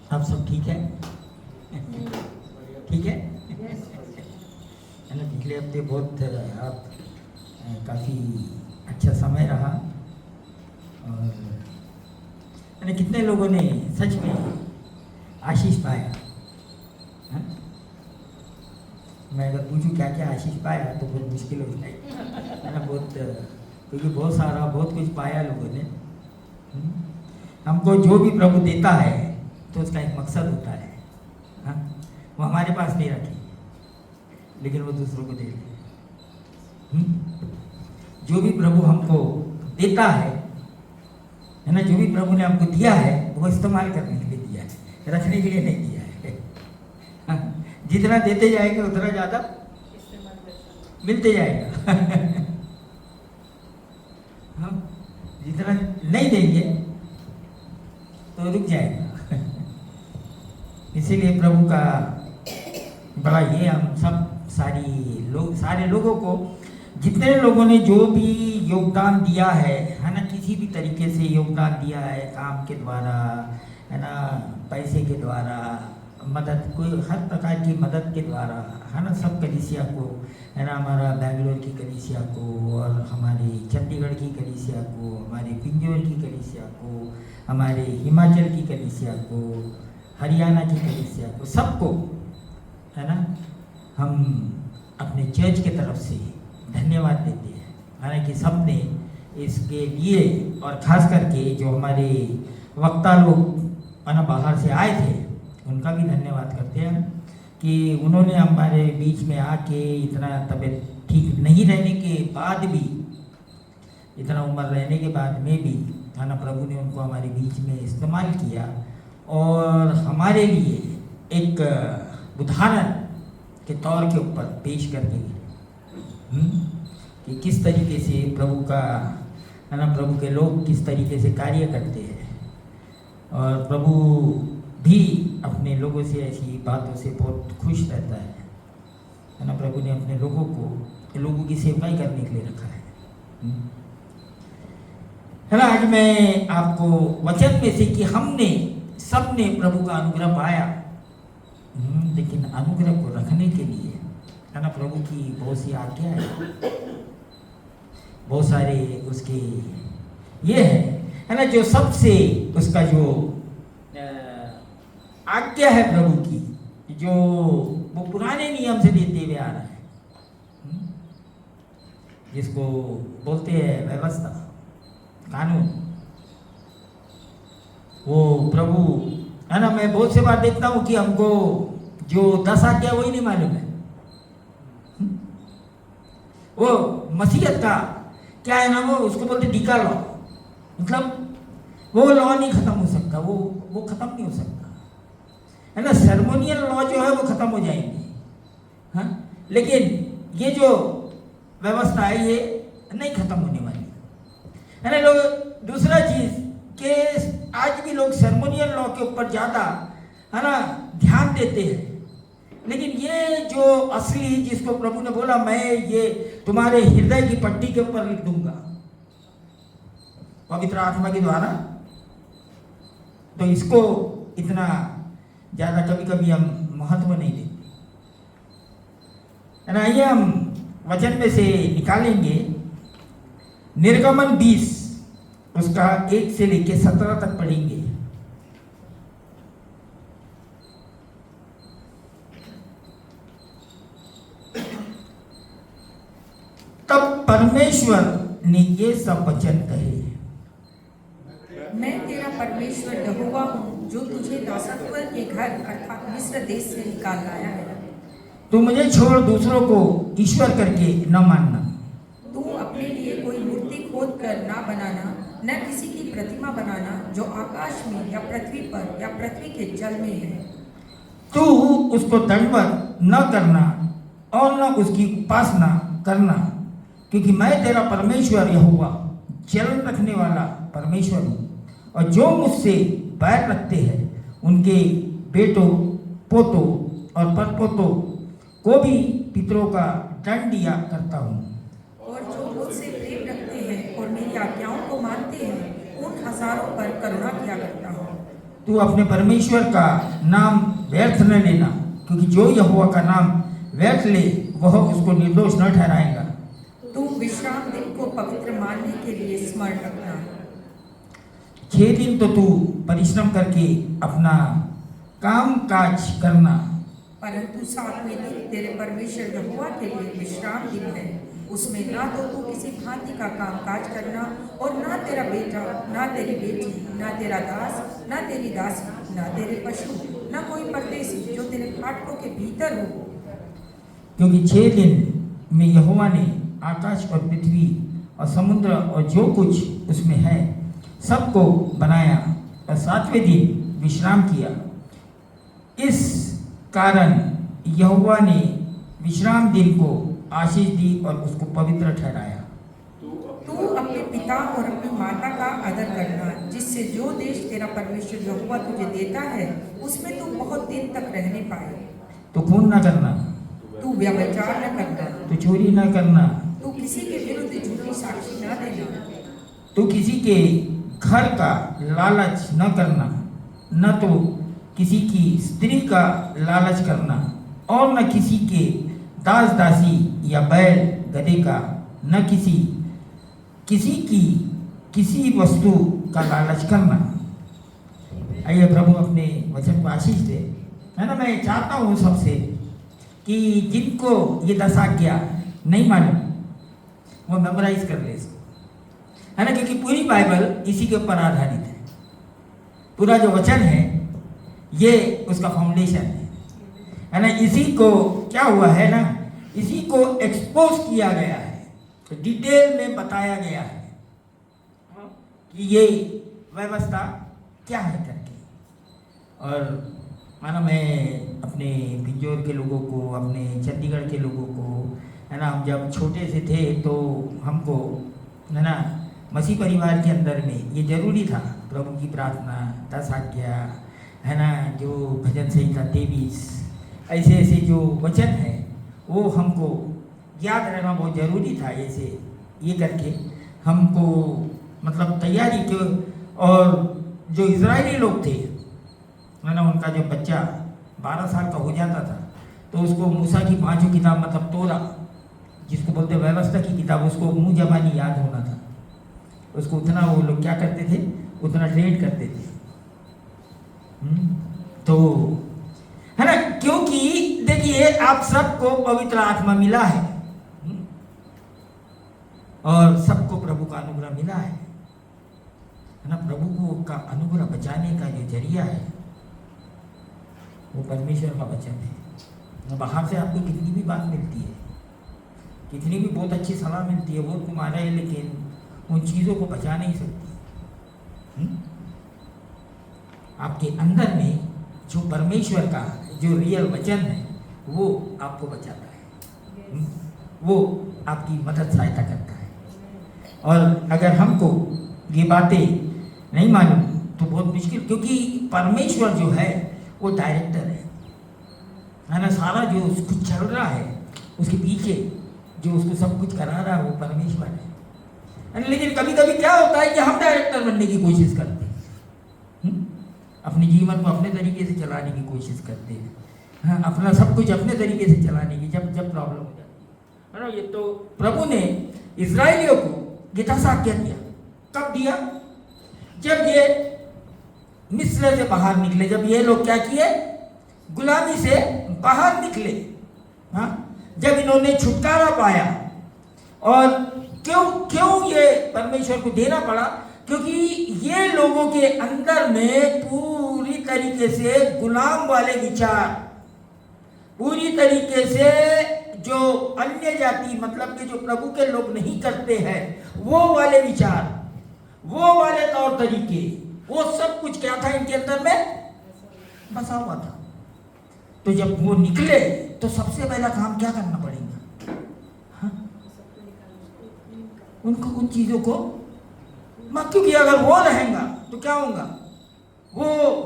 आप सब ठीक है? ठीक है? है ना, पिछले हफ्ते बहुत आप काफ़ी अच्छा समय रहा। और है ना, कितने लोगों ने सच में आशीष पाया? हाँ? मैं अगर पूछूं क्या क्या आशीष पाया तो बहुत मुश्किल हो जाएगी, है ना। बहुत क्योंकि बहुत कुछ पाया लोगों ने। हमको जो भी प्रभु देता है तो उसका एक मकसद होता है। हाँ? वो हमारे पास नहीं रखे, लेकिन वो दूसरों को दे दे। जो भी प्रभु हमको देता है ना, जो भी प्रभु ने हमको दिया है वो इस्तेमाल करने के लिए दिया है, रखने के लिए नहीं दिया है। हाँ? जितना देते जाएंगे उतना ज़्यादा मिलते जाएगा। हाँ? जितना नहीं देंगे तो रुक जाएगा। इसीलिए प्रभु का बड़ा ये हम सब सारे लोगों को, जितने लोगों ने जो भी योगदान दिया है ना, किसी भी तरीके से योगदान दिया है, काम के द्वारा, है ना, पैसे के द्वारा, मदद, कोई हर प्रकार की मदद के द्वारा, है ना, सब कलीसिया को, है ना, हमारा बेंगलोर की कलीसिया को, और हमारी चंडीगढ़ की कलीसिया को, हमारे पिंजौर की कलीसिया को, हमारे हिमाचल की कलीसिया को, हरियाणा की कलीसिया को, सबको, है ना, हम अपने चर्च के तरफ से धन्यवाद देते हैं। हालांकि सब ने इसके लिए, और ख़ास करके जो हमारे वक्ता लोग है ना बाहर से आए थे, उनका भी धन्यवाद करते हैं कि उन्होंने हमारे बीच में आके, इतना तबीयत ठीक नहीं रहने के बाद भी, इतना उम्र रहने के बाद में भी, है ना, प्रभु ने उनको हमारे बीच में इस्तेमाल किया और हमारे लिए एक उदाहरण के तौर के ऊपर पेश करके कि किस तरीके से प्रभु का, है ना, प्रभु के लोग किस तरीके से कार्य करते हैं। और प्रभु भी अपने लोगों से ऐसी बातों से बहुत खुश रहता है ना। प्रभु ने अपने लोगों की सेवाई करने के लिए रखा है ना। आज मैं आपको वचन में से कि हमने सबने प्रभु का अनुग्रह पाया, लेकिन अनुग्रह को रखने के लिए, है ना, प्रभु की बहुत सी आज्ञा है, बहुत सारे उसके ये है ना, जो सबसे उसका जो आज्ञा है प्रभु की, जो वो पुराने नियम से देते हुए आ रहा है, जिसको बोलते हैं व्यवस्था, कानून। वो प्रभु, है ना, मैं बहुत से बार देखता हूँ कि हमको जो 10 आज्ञा वही नहीं मालूम है। वो मसीहत का क्या है ना, वो उसको बोलते डीका लॉ, मतलब वो लॉ नहीं खत्म हो सकता, वो खत्म नहीं हो सकता, है ना। सेरेमोनियल लॉ जो है वो खत्म हो जाएंगे, हाँ, लेकिन ये जो व्यवस्था है ये नहीं खत्म होने वाली, है ना। लोग दूसरा चीज के आज भी लोग सेरेमोनियल लॉ के ऊपर ज्यादा, है ना, ध्यान देते हैं, लेकिन ये जो असली, जिसको प्रभु ने बोला मैं ये तुम्हारे हृदय की पट्टी के ऊपर लिख दूंगा पवित्र आत्मा के द्वारा, तो इसको इतना ज्यादा कभी कभी हम महत्व नहीं देते, है ना। आइए हम वचन में से निकालेंगे निर्गमन 20, उसका 1 से लेके 17 तक पढ़ेंगे। तब परमेश्वर ने ये सब वचन कहे, मैं तेरा परमेश्वर यहोवा हूँ जो तुझे दासत्व के घर अर्थात मिस्र देश से निकाल लाया है। तू मुझे छोड़ दूसरों को ईश्वर करके न मानना। तू अपने लिए कोई मूर्ति खोद कर ना बनाना, न किसी की प्रतिमा बनाना जो आकाश में या पृथ्वी पर या पृथ्वी के जल में है। तू उसको दंडवत न करना और न उसकी उपासना करना, क्योंकि मैं तेरा परमेश्वर यहोवा जलन रखने वाला परमेश्वर हूँ। और जो मुझसे बैर रखते हैं उनके बेटों, पोतों और परपोतों को भी पितरों का दंड दिया करता हूँ। और जो मुझसे प्रेम रखते हैं और मेरी आज्ञाओं को मानते हैं उन हजारों पर करुणा किया करता हूँ। तू अपने परमेश्वर का नाम व्यर्थ न लेना, क्योंकि जो यहोवा का नाम व्यर्थ ले वह उसको निर्दोष न ठहराएगा। तू विश्राम दिन को पवित्र मानने के लिए स्मरण रखना। 6 दिन तो तू परिश्रम करके अपना काम काज करना, परंतु 7वें दिन तेरे परमेश्वर यहोवा के लिए विश्राम दिन है। उसमें ना तो तू किसी भांति का काम काज करना, और ना तेरा बेटा, ना तेरी बेटी, ना तेरा दास, ना तेरी दासी, ना तेरे पशु, ना कोई परदेशी जो तेरे फाटकों के भीतर हो। क्योंकि 6 दिन में यहोवा ने आकाश और पृथ्वी और समुद्र और जो कुछ उसमें है सबको बनाया, और 7वें दिन विश्राम किया। इस कारण यहोवा ने विश्राम दिन को आशीष दी और उसको पवित्र ठहराया। तू अपने पिता और अपनी माता का आदर करना, जिससे जो देश तेरा परमेश्वर यहोवा तुझे देता है उसमें तू बहुत दिन तक रहने पाए। तो खून न करना, तू व्यभिचार न करना, तो चोरी न करना, तू किसी के विरुद्ध झूठी साक्षी न देना, तो किसी के घर का लालच न करना, न तो किसी की स्त्री का लालच करना, और न किसी के दास दासी या बैल गधे का, न किसी की किसी वस्तु का लालच करना। आइए प्रभु अपने वचन को आशीष दे, है ना। मैं चाहता हूँ सबसे कि जिनको ये 10 आज्ञा नहीं मालूम वो मेमोराइज कर ले इसको, है ना, क्योंकि पूरी बाइबल इसी के ऊपर आधारित है। पूरा जो वचन है ये उसका फाउंडेशन है ना। इसी को क्या हुआ है ना, इसी को एक्सपोज किया गया है, तो डिटेल में बताया गया है कि ये व्यवस्था क्या है करके। और माना मैं अपने पिंजौर के लोगों को, अपने चंडीगढ़ के लोगों को, है ना, हम जब छोटे से थे तो हमको, है ना, मसीह परिवार के अंदर में ये जरूरी था, प्रभु की प्रार्थना, 10 आज्ञा, है ना, जो भजन संहिता 23, ऐसे ऐसे जो वचन है वो हमको याद रहना बहुत ज़रूरी था। ऐसे ये करके हमको मतलब तैयारी के। और जो इजरायली लोग थे, है ना, उनका जो बच्चा 12 साल का हो जाता था तो उसको मूसा की 5 किताब, मतलब तोरा जिसको बोलते व्यवस्था की किताब, उसको मुँह जबानी याद होना था। उसको उतना वो लोग क्या करते थे, उतना ट्रेन करते थे। तो है ना, क्योंकि देखिए आप सबको पवित्र आत्मा मिला है और सबको प्रभु का अनुग्रह मिला है ना। प्रभु को का अनुग्रह बचाने का जो जरिया है वो परमेश्वर का वचन है। बाहर से आपको कितनी भी बात मिलती है, कितनी भी बहुत अच्छी सलाह मिलती है, वो तुम्हारा है, लेकिन उन चीज़ों को बचा नहीं सकती। आपके अंदर में जो परमेश्वर का जो रियल वचन है वो आपको बचाता है, वो आपकी मदद सहायता करता है। और अगर हमको ये बातें नहीं मालूम तो बहुत मुश्किल, क्योंकि परमेश्वर जो है वो डायरेक्टर है ना। सारा जो कुछ चल रहा है उसके पीछे जो उसको सब कुछ करा रहा है वो परमेश्वर है। लेकिन कभी कभी क्या होता है कि हम डायरेक्टर बनने की कोशिश करते हैं, अपने जीवन को अपने तरीके से चलाने की कोशिश करते हैं, हाँ, अपना सब कुछ अपने तरीके से चलाने की, जब प्रॉब्लम हो जाती है ना। ये तो प्रभु ने इजराइलियों को ये 10 आज्ञा दिया। कब दिया? जब ये मिस्र से बाहर निकले, जब ये लोग क्या किए, गुलामी से बाहर निकले, हाँ, जब इन्होंने छुटकारा पाया। और क्यों ये परमेश्वर को देना पड़ा? क्योंकि ये लोगों के अंदर में पूरी तरीके से गुलाम वाले विचार, पूरी तरीके से जो अन्य जाति, मतलब कि जो प्रभु के लोग नहीं करते हैं, वो वाले विचार, वो वाले तौर तरीके, वो सब कुछ क्या था इनके अंदर में बसा हुआ था। तो जब वो निकले तो सबसे पहला काम क्या करना पड़ेगा? हाँ? उनको उन चीजों को मत, क्योंकि अगर वो रहेगा तो क्या होगा, वो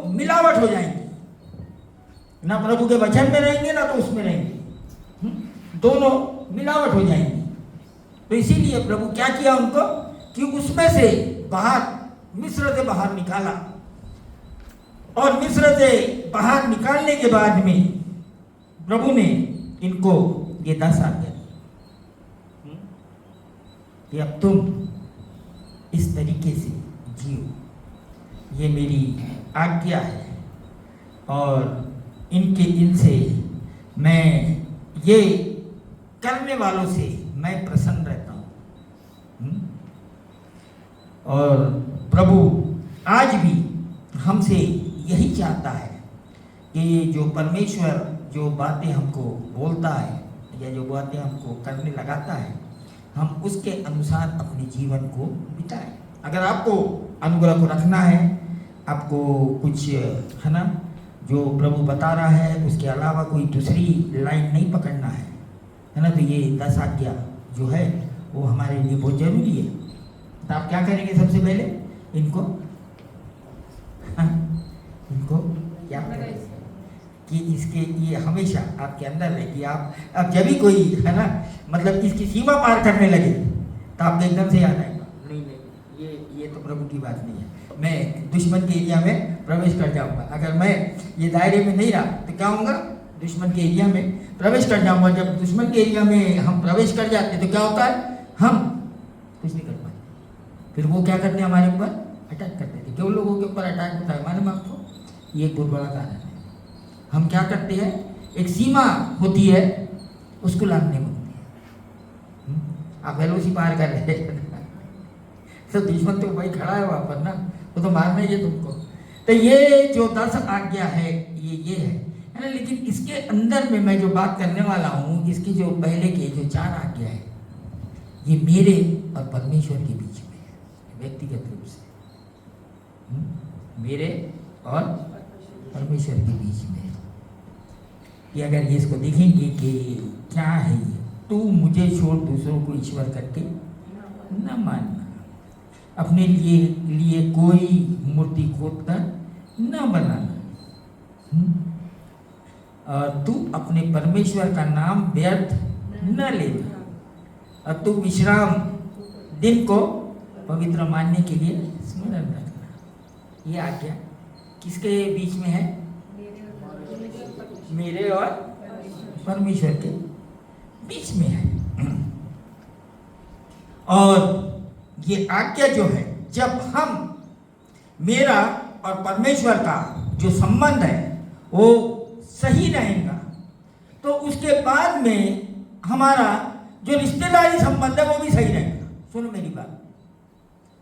मिलावट हो जाएंगे, ना प्रभु के वचन में रहेंगे ना तो उसमें रहेंगे, दोनों मिलावट हो जाएंगी। तो इसीलिए प्रभु क्या किया उनको कि उसमें से बाहर, मिस्र से बाहर निकाला। और मिस्र से बाहर निकालने के बाद में प्रभु ने इनको ये 10 आज्ञा दी कि अब तुम इस तरीके से जियो, ये मेरी आज्ञा है और इनसे मैं ये करने वालों से मैं प्रसन्न रहता हूँ। और प्रभु आज भी हमसे यही चाहता है कि जो परमेश्वर जो बातें हमको बोलता है या जो बातें हमको करने लगाता है, हम उसके अनुसार अपने जीवन को बिताएं। अगर आपको अनुग्रह को रखना है, आपको कुछ है ना जो प्रभु बता रहा है उसके अलावा कोई दूसरी लाइन नहीं पकड़ना है ना, तो ये 10 आज्ञा जो है वो हमारे लिए बहुत जरूरी है। तो आप क्या करेंगे? सबसे पहले इनको क्या करेंगे कि इसके ये हमेशा आपके अंदर रहे कि आप अब जब भी कोई है ना मतलब इसकी सीमा पार करने लगे तो आपको एकदम से याद आएगा, नहीं ये तो प्रभु की बात नहीं है, मैं दुश्मन के एरिया में प्रवेश कर जाऊंगा। अगर मैं ये दायरे में नहीं रहा तो क्या होगा? दुश्मन के एरिया में प्रवेश कर जाऊंगा। जब दुश्मन के एरिया में हम प्रवेश कर जाते तो क्या होता है? हम कुछ नहीं कर पाते। फिर वो क्या करते हैं? हमारे ऊपर अटैक करते थे। जो लोगों के ऊपर अटैक होता है मालूम आपको, ये एक बहुत बड़ा कारण है। हम क्या करते हैं? एक सीमा होती है उसको लांघने होती है। आप एलओसी पार कर रहे हैं तो दुश्मन तो भाई खड़ा है वहां पर ना, वो तो मारना ही है तुमको। तो ये जो 10 आज्ञा है ये है ना। लेकिन इसके अंदर में मैं जो बात करने वाला हूँ, इसकी जो पहले के जो 4 आज्ञा है ये मेरे और परमेश्वर के बीच में है, व्यक्तिगत रूप से मेरे और परमेश्वर के बीच में है। कि अगर ये इसको देखेंगे कि क्या है ये, तू मुझे छोड़ दूसरों को ईश्वर करके न मानना, अपने लिए कोई मूर्ति खोद कर न बनाना, तू अपने परमेश्वर का नाम व्यर्थ न लेना, और तू विश्राम दिन को पवित्र मानने के लिए स्मरण रखना। ये आज्ञा किसके बीच में है? मेरे और परमेश्वर के बीच में है। और ये आज्ञा जो है, जब हम मेरा और परमेश्वर का जो संबंध है वो सही रहेगा तो उसके बाद में हमारा जो रिश्तेदारी संबंध है वो भी सही रहेगा। सुनो मेरी बात,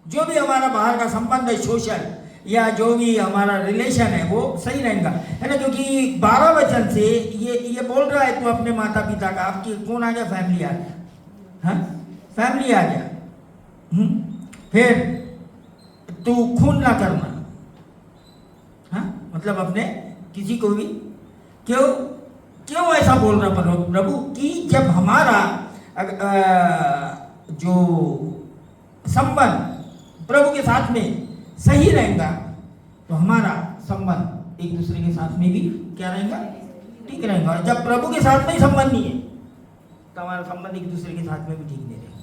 जो भी हमारा बाहर का संबंध है, सोशल या जो भी हमारा रिलेशन है वो सही रहेगा, है ना। क्योंकि 12 वचन से ये बोल रहा है तू अपने माता पिता का, आपकी कौन आ गया? फैमिली आ गया, हाँ फैमिली आ गया। फिर तू खून ना करना, हाँ मतलब अपने किसी को भी क्यों ऐसा बोल रहा प्रभु कि जब हमारा जो संबंध प्रभु के साथ में सही रहेगा तो हमारा संबंध एक दूसरे के साथ में भी क्या रहेगा? ठीक रहेगा। और जब प्रभु के साथ में ही संबंध नहीं है तो हमारा संबंध एक दूसरे के साथ में भी ठीक नहीं रहेगा,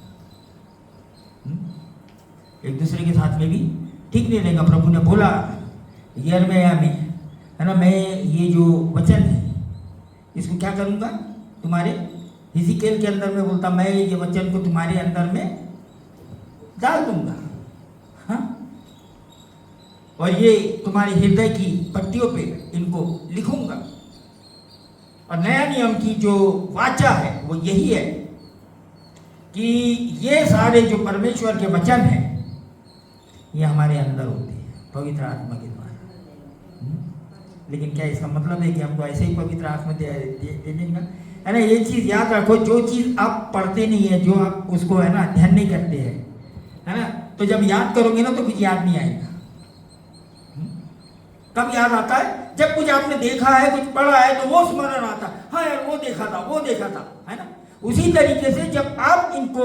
एक दूसरे के साथ में भी ठीक नहीं रहेगा। प्रभु ने बोला यिर्मयाह में, है ना, मैं ये जो वचन है इसको क्या करूंगा? तुम्हारे हिजकिय्याह के अंदर में बोलता मैं ये वचन को तुम्हारे अंदर में डाल दूंगा, हाँ, और ये तुम्हारे हृदय की पट्टियों पे इनको लिखूंगा। और नया नियम की जो वाचा है वो यही है कि ये सारे जो परमेश्वर के वचन हैं ये हमारे अंदर होते हैं पवित्र आत्मा के द्वारा। लेकिन क्या इसका मतलब है कि हमको ऐसे ही पवित्र आत्मा दे देंगे? है ना, ये चीज़ याद रखो, जो चीज़ आप पढ़ते नहीं है, जो आप उसको है ना ध्यान नहीं करते हैं, है ना, तो जब याद करोगे ना तो कुछ याद नहीं आएगा। कब याद आता है? जब कुछ आपने देखा है, कुछ पढ़ा है तो वो स्मरण आता है, हाँ यार वो देखा था, है ना। उसी तरीके से जब आप इनको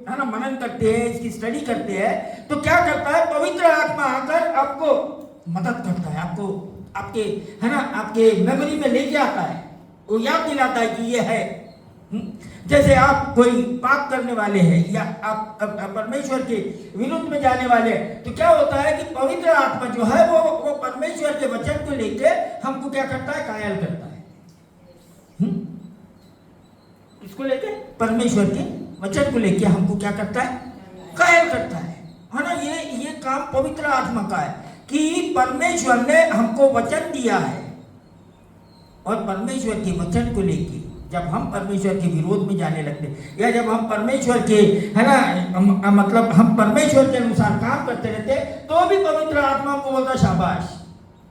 है ना मनन करते हैं, इसकी स्टडी करते हैं तो क्या करता है? पवित्र आत्मा आकर आपको मदद करता है, आपको आपके है ना आपके मेमोरी में लेके आता है, वो याद दिलाता है कि ये है, जैसे आप कोई पाप करने वाले हैं या आप परमेश्वर के विरुद्ध में जाने वाले हैं, तो क्या होता है कि पवित्र आत्मा जो है वो परमेश्वर के वचन को लेके हमको क्या करता है, कायल करता है। इसको लेके परमेश्वर के वचन को लेके हमको क्या करता है, कायल करता है ना। ये काम पवित्र आत्मा का है कि परमेश्वर ने हमको वचन दिया है और परमेश्वर के वचन को लेके जब हम परमेश्वर के विरोध में जाने लगते या जब हम परमेश्वर के है ना मतलब हम परमेश्वर के अनुसार काम करते रहते, तो भी पवित्र आत्मा हमको बोलता शाबाश,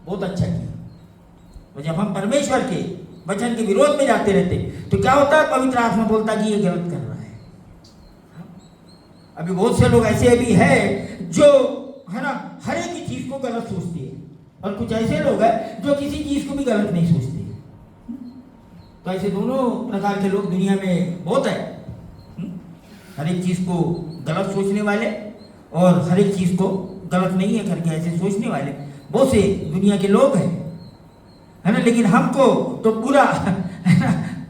बहुत अच्छा किया। और जब हम परमेश्वर के वचन के विरोध में जाते रहते तो क्या होता है, पवित्र आत्मा बोलता कि ये गलत कर रहा है। अभी बहुत से लोग ऐसे भी है जो है ना हर एक चीज को गलत सोचते हैं, और कुछ ऐसे लोग हैं जो किसी चीज को भी गलत नहीं सोचते। तो ऐसे दोनों प्रकार के लोग दुनिया में बहुत है। हर एक चीज को गलत सोचने वाले और हर एक चीज को गलत नहीं है करके ऐसे सोचने वाले बहुत से दुनिया के लोग हैं, है ना। लेकिन हमको तो पूरा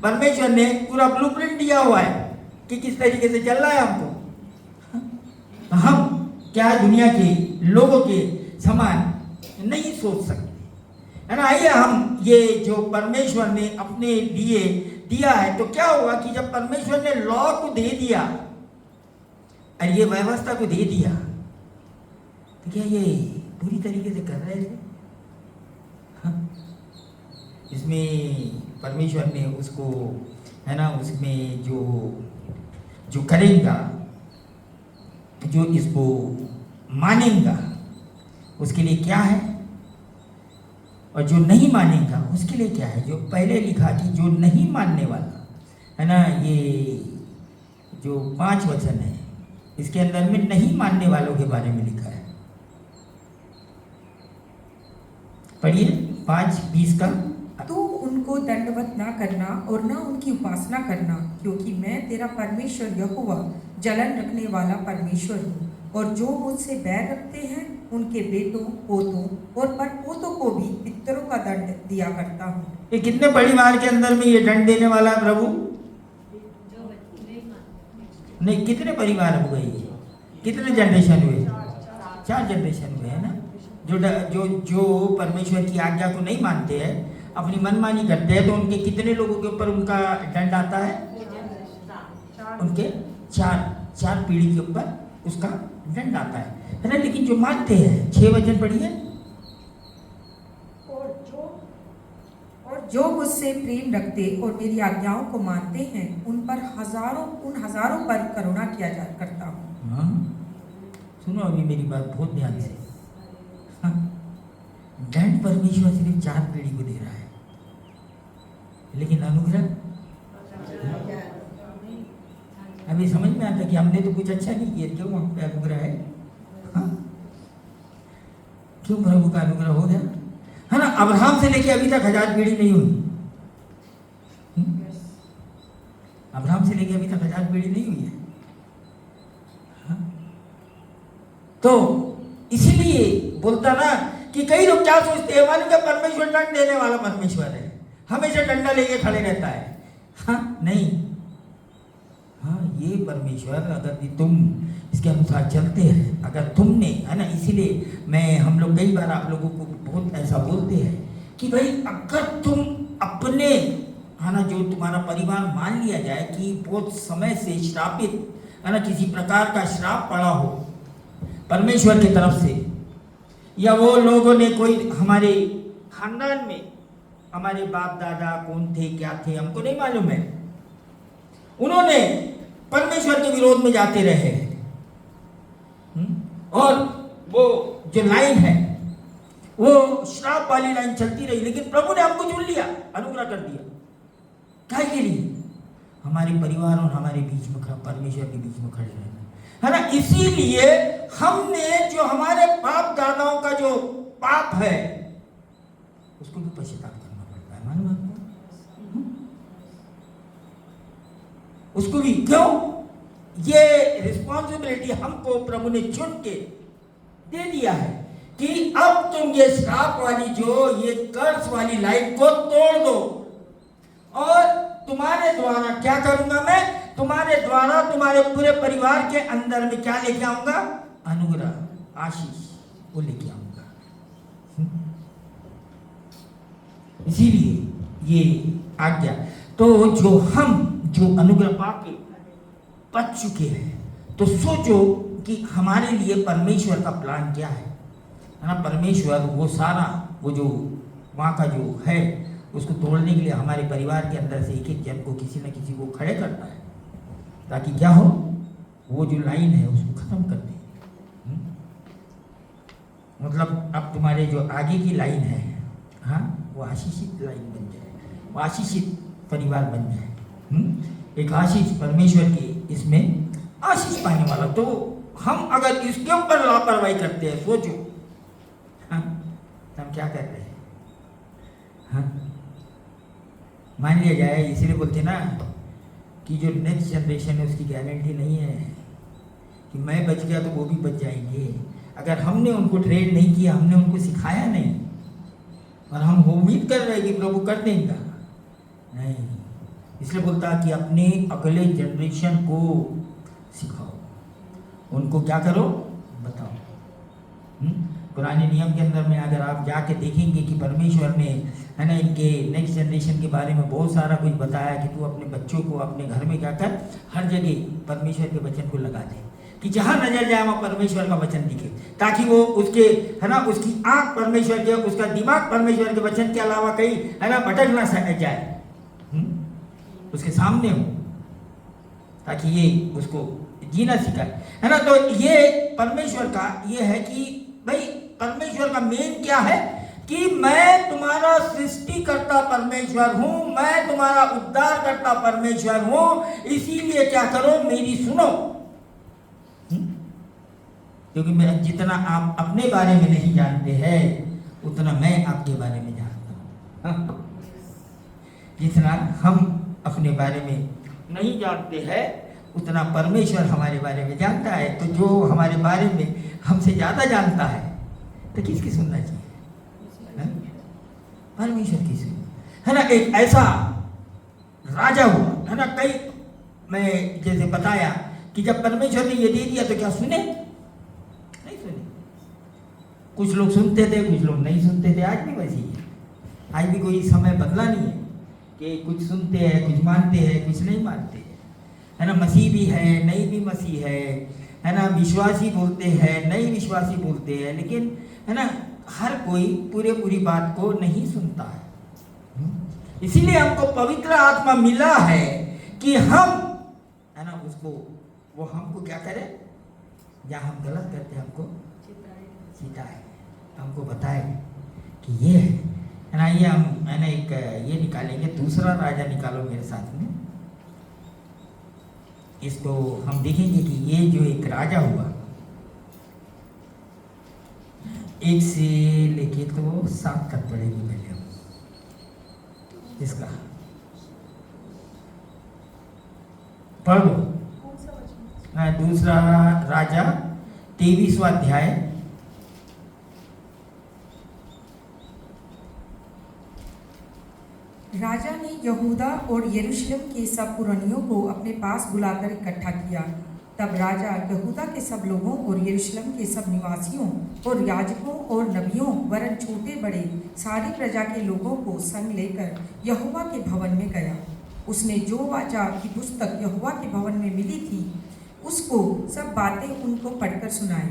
परमेश्वर ने पूरा ब्लूप्रिंट दिया हुआ है कि किस तरीके से चल रहा है हमको। तो हम क्या दुनिया के लोगों के समान नहीं सोच सकते, है ना। आइए हम ये जो परमेश्वर ने अपने लिए दिया है, तो क्या हुआ कि जब परमेश्वर ने लॉ को दे दिया और ये व्यवस्था को दे दिया, तो क्या ये पूरी तरीके से कर रहे थे? इसमें परमेश्वर ने उसको है ना, उसमें जो करेगा, जो इसको मानेगा उसके लिए क्या है, और जो नहीं मानेगा उसके लिए क्या है। जो पहले लिखा कि जो नहीं मानने वाला है ना, ये जो 5 वचन है इसके अंदर में नहीं मानने वालों के बारे में लिखा है। पढ़िए 5:20 का। तू उनको दंडवत ना करना और ना उनकी उपासना करना, क्योंकि मैं तेरा परमेश्वर यहोवा जलन रखने वाला परमेश्वर हूँ, और जो मुझसे बैर रखते हैं उनके बेटों, पोतों और परपोतों को भी पितरों का दंड दिया करता हूँ। ये कितने परिवार के अंदर में ये दंड देने वाला है प्रभु? नहीं, कितने परिवार हो गए, कितने जनरेशन हुए? 4 जनरेशन हुए, है ना। जो परमेश्वर की आज्ञा को नहीं मानते हैं, अपनी मनमानी करते हैं, तो उनके कितने लोगों के ऊपर उनका दंड आता है? उनके 4 पीढ़ी के ऊपर उसका दंड आता है ना। लेकिन जो मानते हैं, 6 वचन पढ़िए। और जो मुझसे प्रेम रखते और मेरी आज्ञाओं को मानते हैं उन हजारों पर करुणा किया जा करता हूँ। हाँ, सुनो अभी मेरी बात बहुत ध्यान से। दंड परमेश्वर सिर्फ 4 पीढ़ी को दे रहा है, लेकिन अनुग्रह अभी समझ में आता कि हमने तो कुछ अच्छा नहीं किया, क्यों हम पे अनुग्रह है? हाँ? क्यों प्रभु का अनुग्रह हो गया, है ना। अब्राहम से लेके अभी तक 1000 पीढ़ी नहीं हुई। अब्राहम से लेके अभी तक 1000 पीढ़ी नहीं हुई है। हाँ? तो इसीलिए बोलता ना कि कई लोग क्या सोचते हैं, मालूम क्या, परमेश्वर दंड देने वाला परमेश्वर है, हमेशा डंडा लेके खड़े रहता है। हाँ नहीं, हाँ ये परमेश्वर अगर तुम इसके अनुसार चलते हैं, अगर तुमने, है ना, इसीलिए हम लोग कई बार आप लोगों को बहुत ऐसा बोलते हैं कि भाई अगर तुम अपने, है ना, जो तुम्हारा परिवार मान लिया जाए कि बहुत समय से श्रापित, है ना, किसी प्रकार का श्राप पड़ा हो परमेश्वर की तरफ से, या वो लोगों ने कोई हमारे खानदान में, हमारे बाप दादा कौन थे क्या थे हमको नहीं मालूम है, उन्होंने परमेश्वर के विरोध में जाते रहे, और वो जो लाइन है वो श्राप वाली लाइन चलती रही, लेकिन प्रभु ने हमको चुन लिया, अनुग्रह कर दिया। क्या के लिए? हमारे परिवार और हमारे बीच में, परमेश्वर के बीच में खड़े रहना, है ना। इसीलिए हमने जो हमारे बाप दादाओं का जो पाप है उसको भी पश्चाताप करना पड़ता है, मालूम आपको? उसको भी क्यों? ये रिस्पॉन्सिबिलिटी हमको प्रभु ने चुन के दे दिया है कि अब तुम ये श्राप वाली, जो ये कर्ज वाली लाइन को तोड़ दो और तुम्हारे द्वारा क्या करूंगा मैं? तुम्हारे द्वारा तुम्हारे पूरे परिवार के अंदर में क्या लेके आऊंगा? अनुग्रह, आशीष वो लेके आऊंगा। इसीलिए ये आज्ञा। तो जो अनुग्रह पाके बच चुके हैं, तो सोचो कि हमारे लिए परमेश्वर का प्लान क्या है ना। परमेश्वर वो सारा वो जो वहाँ का जो है उसको तोड़ने के लिए हमारे परिवार के अंदर से एक एक जन को किसी न किसी को खड़े करता है, ताकि क्या हो, वो जो लाइन है उसको खत्म कर दे। मतलब अब तुम्हारे जो आगे की लाइन है, हाँ, वो आशीषित लाइन बन जाए, वो आशीषित परिवार बन जाए। एक आशीष परमेश्वर की इसमें आशीष पाने वाला। तो हम अगर इसके ऊपर लापरवाही करते हैं, सोचो हाँ, हम क्या कर रहे हैं? हाँ, मान लिया जाए, इसीलिए बोलते ना कि जो नेक्स्ट जनरेशन है उसकी गारंटी नहीं है कि मैं बच गया तो वो भी बच जाएंगे। अगर हमने उनको ट्रेन नहीं किया, हमने उनको सिखाया नहीं, और हम उम्मीद कर रहे हैं कि प्रभु कर देगा, नहीं। इसलिए बोलता कि अपने अगले जनरेशन को सिखाओ, उनको क्या करो, बताओ। पुराने नियम के अंदर में अगर आप जाके देखेंगे कि परमेश्वर ने, है ना, इनके नेक्स्ट जनरेशन के बारे में बहुत सारा कुछ बताया कि तू अपने बच्चों को अपने घर में क्या कर, हर जगह परमेश्वर के वचन को लगा दे, कि जहाँ नजर जाए वहाँ परमेश्वर का वचन दिखे, ताकि वो उसके, है ना, उसकी आंख परमेश्वर के, उसका दिमाग परमेश्वर के वचन के अलावा कहीं, है ना, भटक ना जाए, उसके सामने हो, ताकि ये उसको जीना सिखाए, है ना। तो ये परमेश्वर का ये है कि भाई परमेश्वर का मेन क्या है कि मैं तुम्हारा सृष्टिकर्ता परमेश्वर हूं, मैं तुम्हारा उद्धार करता परमेश्वर हूं, इसीलिए क्या करो, मेरी सुनो। क्योंकि मैं जितना आप अपने बारे में नहीं जानते हैं उतना मैं आपके बारे में जानता हूं। जितना हम अपने बारे में नहीं जानते हैं उतना परमेश्वर हमारे बारे में जानता है। तो जो हमारे बारे में हमसे ज़्यादा जानता है तो किसकी सुनना चाहिए? परमेश्वर की सुन, है ना। एक ऐसा राजा हुआ, है ना, कई मैं जैसे बताया कि जब परमेश्वर ने ये दे दिया तो क्या सुने? नहीं सुने। कुछ लोग सुनते थे, कुछ लोग नहीं सुनते थे। आज भी वैसे ही है, आज भी कोई समय बदला नहीं है कि कुछ सुनते हैं, कुछ मानते हैं, कुछ नहीं मानते, है ना। मसीह भी है, नहीं भी मसीह है ना। विश्वासी बोलते हैं, नहीं विश्वासी बोलते हैं, लेकिन है ना हर कोई पूरी बात को नहीं सुनता है। इसीलिए हमको पवित्र आत्मा मिला है कि हम, है ना, उसको वो हमको क्या करे, जहाँ हम गलत करते हैं हमको सिखाए, हमको बताए कि ये है ना। ये हम, है ना, एक ये निकालेंगे, दूसरा राजा निकालो मेरे साथ में। इसको हम देखेंगे कि ये जो एक राजा हुआ, 1 से लेके तो 7 तक पढ़ेगी पहले हम इसका पढ़ लो। दूसरा राजा 23वां अध्याय, राजा ने यहूदा और यरूशलेम के सब पुरनियों को अपने पास बुलाकर इकट्ठा किया। तब राजा यहूदा के सब लोगों और यरूशलेम के सब निवासियों और याजकों और नबियों वरन छोटे बड़े सारी प्रजा के लोगों को संग लेकर यहोवा के भवन में गया। उसने जो वाचा की पुस्तक यहोवा के भवन में मिली थी उसको सब बातें उनको पढ़कर सुनाई।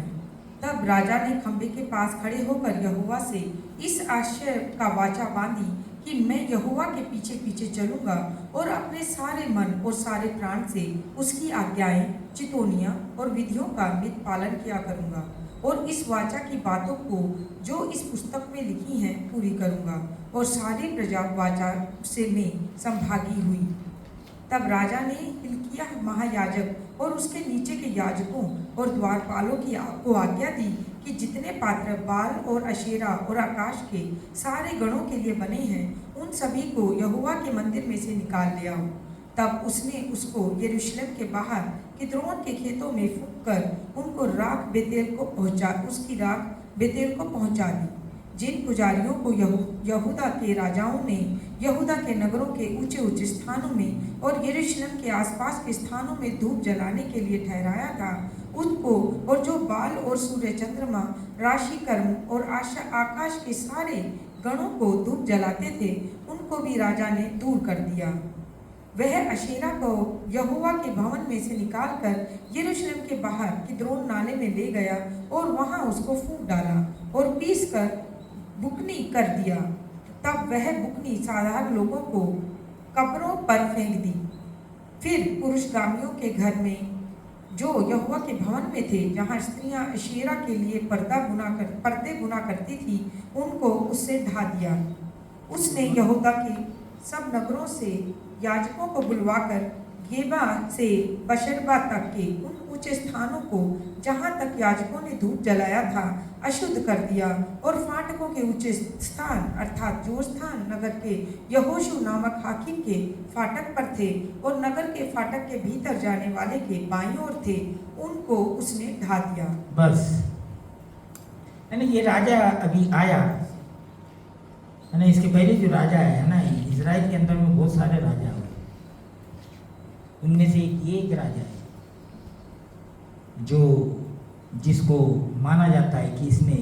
तब राजा ने खंबे के पास खड़े होकर यहोवा से इस आशय का वाचा बांधी कि मैं यहोवा के पीछे पीछे चलूँगा और अपने सारे मन और सारे प्राण से उसकी आज्ञाएं, चितौनियाँ और विधियों का नित पालन किया करूँगा और इस वाचा की बातों को जो इस पुस्तक में लिखी हैं पूरी करूँगा। और सारी प्रजा वाचा से में संभागी हुई। तब राजा ने हिल्किय्याह महायाजक और उसके नीचे के याजकों और द्वारपालों को आज्ञा दी कि जितने पात्र बाल और अशेरा और आकाश के सारे गणों के लिए बने हैं उन सभी को यहोवा के मंदिर में से निकाल ले आओ। तब उसने उसको यरूशलेम के बाहर किद्रोन के खेतों में फूंक कर उनको उसकी राख बेतेल को पहुंचा दी। जिन पुजारियों को यहूदा के राजाओं ने यहूदा के नगरों के ऊंचे ऊंचे स्थानों में और यरूशलेम के आसपास के स्थानों में धूप जलाने के लिए ठहराया था, उनको और जो बाल और सूर्य चंद्रमा राशि कर्म और आकाश के सारे गणों को धूप जलाते थे, उनको भी राजा ने दूर कर दिया। वह अशेरा को यहोवा के भवन में से निकालकर यरूशलेम के बाहर किद्रोन नाले में ले गया और वहां उसको फूंक डाला और पीस कर बुकनी कर दिया। तब वह बुकनी साधारण लोगों को कब्रों पर फेंक दी। फिर पुरुषगामियों के घर में जो यहोवा के भवन में थे, जहाँ स्त्रियां अशेरा के लिए पर्दे बुना करती थी, उनको उससे ढा दिया। उसने यहूदा के सब नगरों से याजकों को बुलवाकर गेबा से बशरबा तक के उन ऊंचे स्थानों को जहाँ तक याजकों ने धूप जलाया था अशुद्ध कर दिया, और फाटकों के ऊंचे स्थान अर्थात जो स्थान नगर के यहोशू नामक हाकिम के फाटक पर थे और नगर के फाटक के भीतर जाने वाले के बाईं ओर थे, उनको उसने ढा दिया। बस यानी ये राजा अभी आया है ना, इसके पहले जो राजा है ना, इजराइल के अंदर में बहुत सारे राजा हुए, उनमें से एक राजा है जो जिसको माना जाता है कि इसने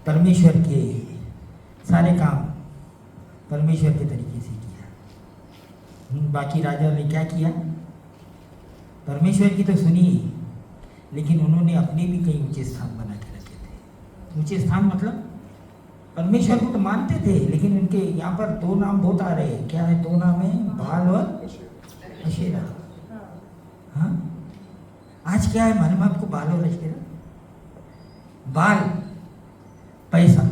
परमेश्वर के सारे काम परमेश्वर के तरीके से किया। बाकी राजा ने क्या किया? परमेश्वर की तो सुनी, लेकिन उन्होंने अपने भी कई ऊंचे स्थान बना के रखे थे। ऊंचे स्थान मतलब परमेश्वर को तो मानते थे, लेकिन उनके यहाँ पर दो नाम बहुत आ रहे हैं। क्या है दो नाम है? बाल और अशेरा। हाँ, आज क्या है हमारे में आपको? बाल और अशेरा। बाल पैसा,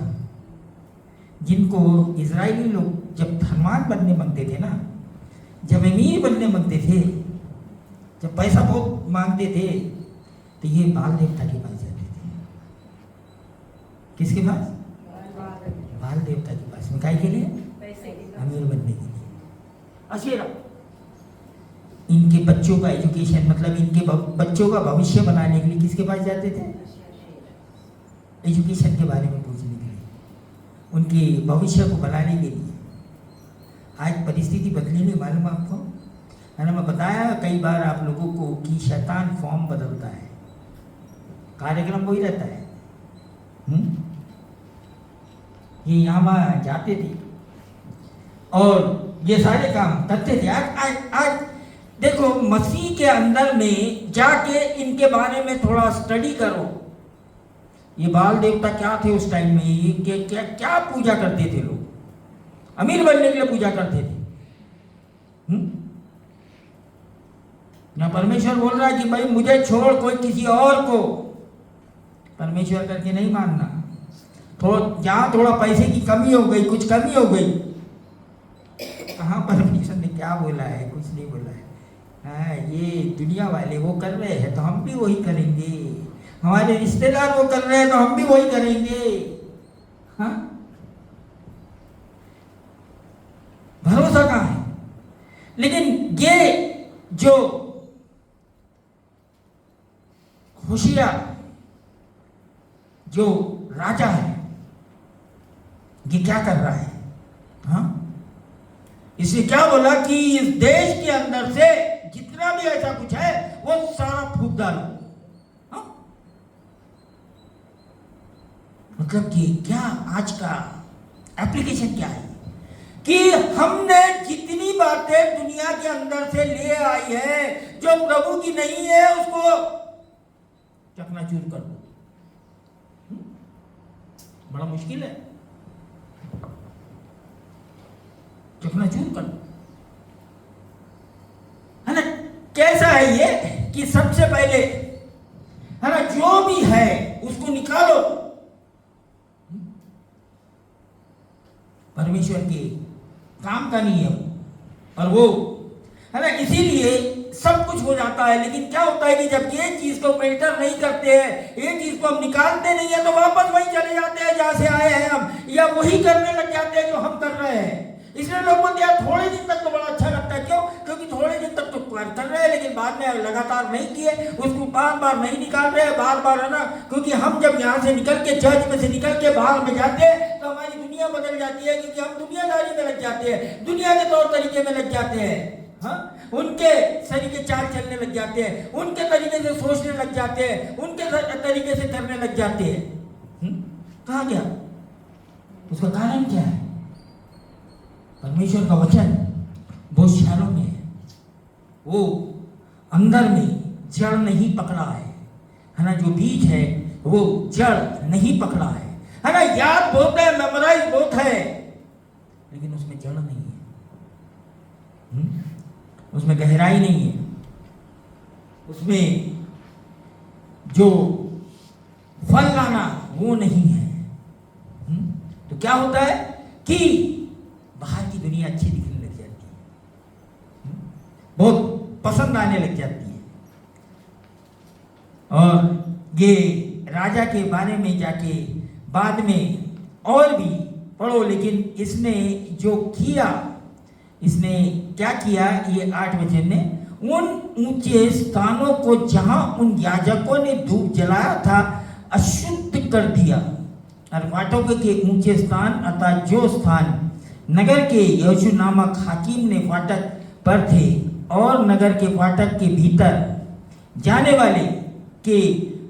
जिनको इजरायली लोग जब धनवान बनने मांगते थे ना, जब अमीर बनने मांगते थे, जब पैसा बहुत मांगते थे, तो ये बाल देवता के पास जाते थे। किसके पास? बाल देवता के पास। काय के लिए? अमीर बनने के लिए। अशेरा इनके बच्चों का एजुकेशन, मतलब इनके बच्चों का भविष्य बनाने के लिए किसके पास जाते थे? एजुकेशन के बारे में पूछने के लिए, उनके भविष्य को बनाने के लिए। आज परिस्थिति बदली नहीं, मालूम आपको है ना? मैं बताया कई बार आप लोगों को कि शैतान फॉर्म बदलता है, कार्यक्रम वही रहता है। ये यहाँ जाते थे और ये सारे काम करते थे। आज देखो, मसीह के अंदर में जाके इनके बारे में थोड़ा स्टडी करो। ये बाल देवता क्या थे उस टाइम में? ये क्या पूजा करते थे लोग? अमीर बनने के लिए पूजा करते थे। ना परमेश्वर बोल रहा है कि भाई मुझे छोड़ कोई किसी और को परमेश्वर करके नहीं मानना। जहां थोड़ा पैसे की कमी हो गई, कुछ कमी हो गई, कहाँ परमेश्वर ने क्या बोला है? कुछ नहीं बोला है। हाँ, ये दुनिया वाले वो कर रहे हैं तो हम भी वही करेंगे, हमारे रिश्तेदार वो कर रहे हैं तो हम भी वही करेंगे। हाँ, भरोसा कहाँ है? लेकिन ये जो होशियार जो राजा है, ये क्या कर रहा है? हाँ, इसने क्या बोला कि इस देश के अंदर से जितना भी ऐसा कुछ है वो सारा फूंक डालो। हाँ? मतलब कि क्या आज का एप्लीकेशन क्या है कि हमने जितनी बातें दुनिया के अंदर से ले आई है जो प्रभु की नहीं है, उसको चकनाचूर कर दो। बड़ा मुश्किल है, चकनाचूर कर दो, है ना? कैसा है ये कि सबसे पहले है ना, जो भी है उसको निकालो। परमेश्वर के काम का नहीं है और वो है ना, इसीलिए सब कुछ हो जाता है। लेकिन क्या होता है कि जब ये चीज को फिल्टर नहीं करते हैं, ये चीज को हम निकालते नहीं है, तो वापस वही चले जाते हैं जहां से आए हैं हम, या वही करने लग जाते हैं जो हम कर रहे हैं। इसलिए लोग बोलते हैं यार थोड़े दिन तक तो बड़ा अच्छा लगता है। क्यों? क्योंकि थोड़े दिन तक तो कर रहे हैं, लेकिन बाद में लगातार नहीं किए, उसको बार बार नहीं निकाल रहे, बार बार, है ना। क्योंकि हम जब यहाँ से निकल के, चर्च में से निकल के बाहर में जाते हैं तो हमारी दुनिया बदल जाती है, क्योंकि हम दुनियादारी में लग जाते हैं, दुनिया के तौर तरीके में लग जाते हैं। हाँ, उनके तरीके चाल चलने लग जाते हैं, उनके तरीके से सोचने लग जाते हैं, उनके तरीके से करने लग जाते हैं। कहाँ गया? उसका कारण क्या है? परमेश्वर का वचन वो शहरों में है, वो अंदर में जड़ नहीं पकड़ा है ना। जो बीज है वो जड़ नहीं पकड़ा है ना। याद बहुत है, मेमोराइज बहुत है, लेकिन उसमें जड़ नहीं है, उसमें गहराई नहीं है, उसमें जो फल लाना वो नहीं है। तो क्या होता है कि बाहर की दुनिया अच्छी दिखने लग जाती है, बहुत पसंद आने लग जाती है। और ये राजा के बारे में जाके बाद में और भी पढ़ो, लेकिन इसने जो किया, इसने क्या किया, ये 8 वचन में, उन ऊंचे स्थानों को जहां उन याजकों ने धूप जलाया था अशुद्ध कर दिया। और फाटकों के ऊंचे स्थान, अतः जो स्थान नगर के यहोशू नामक हाकिम ने फाटक पर थे और नगर के फाटक के भीतर जाने वाले के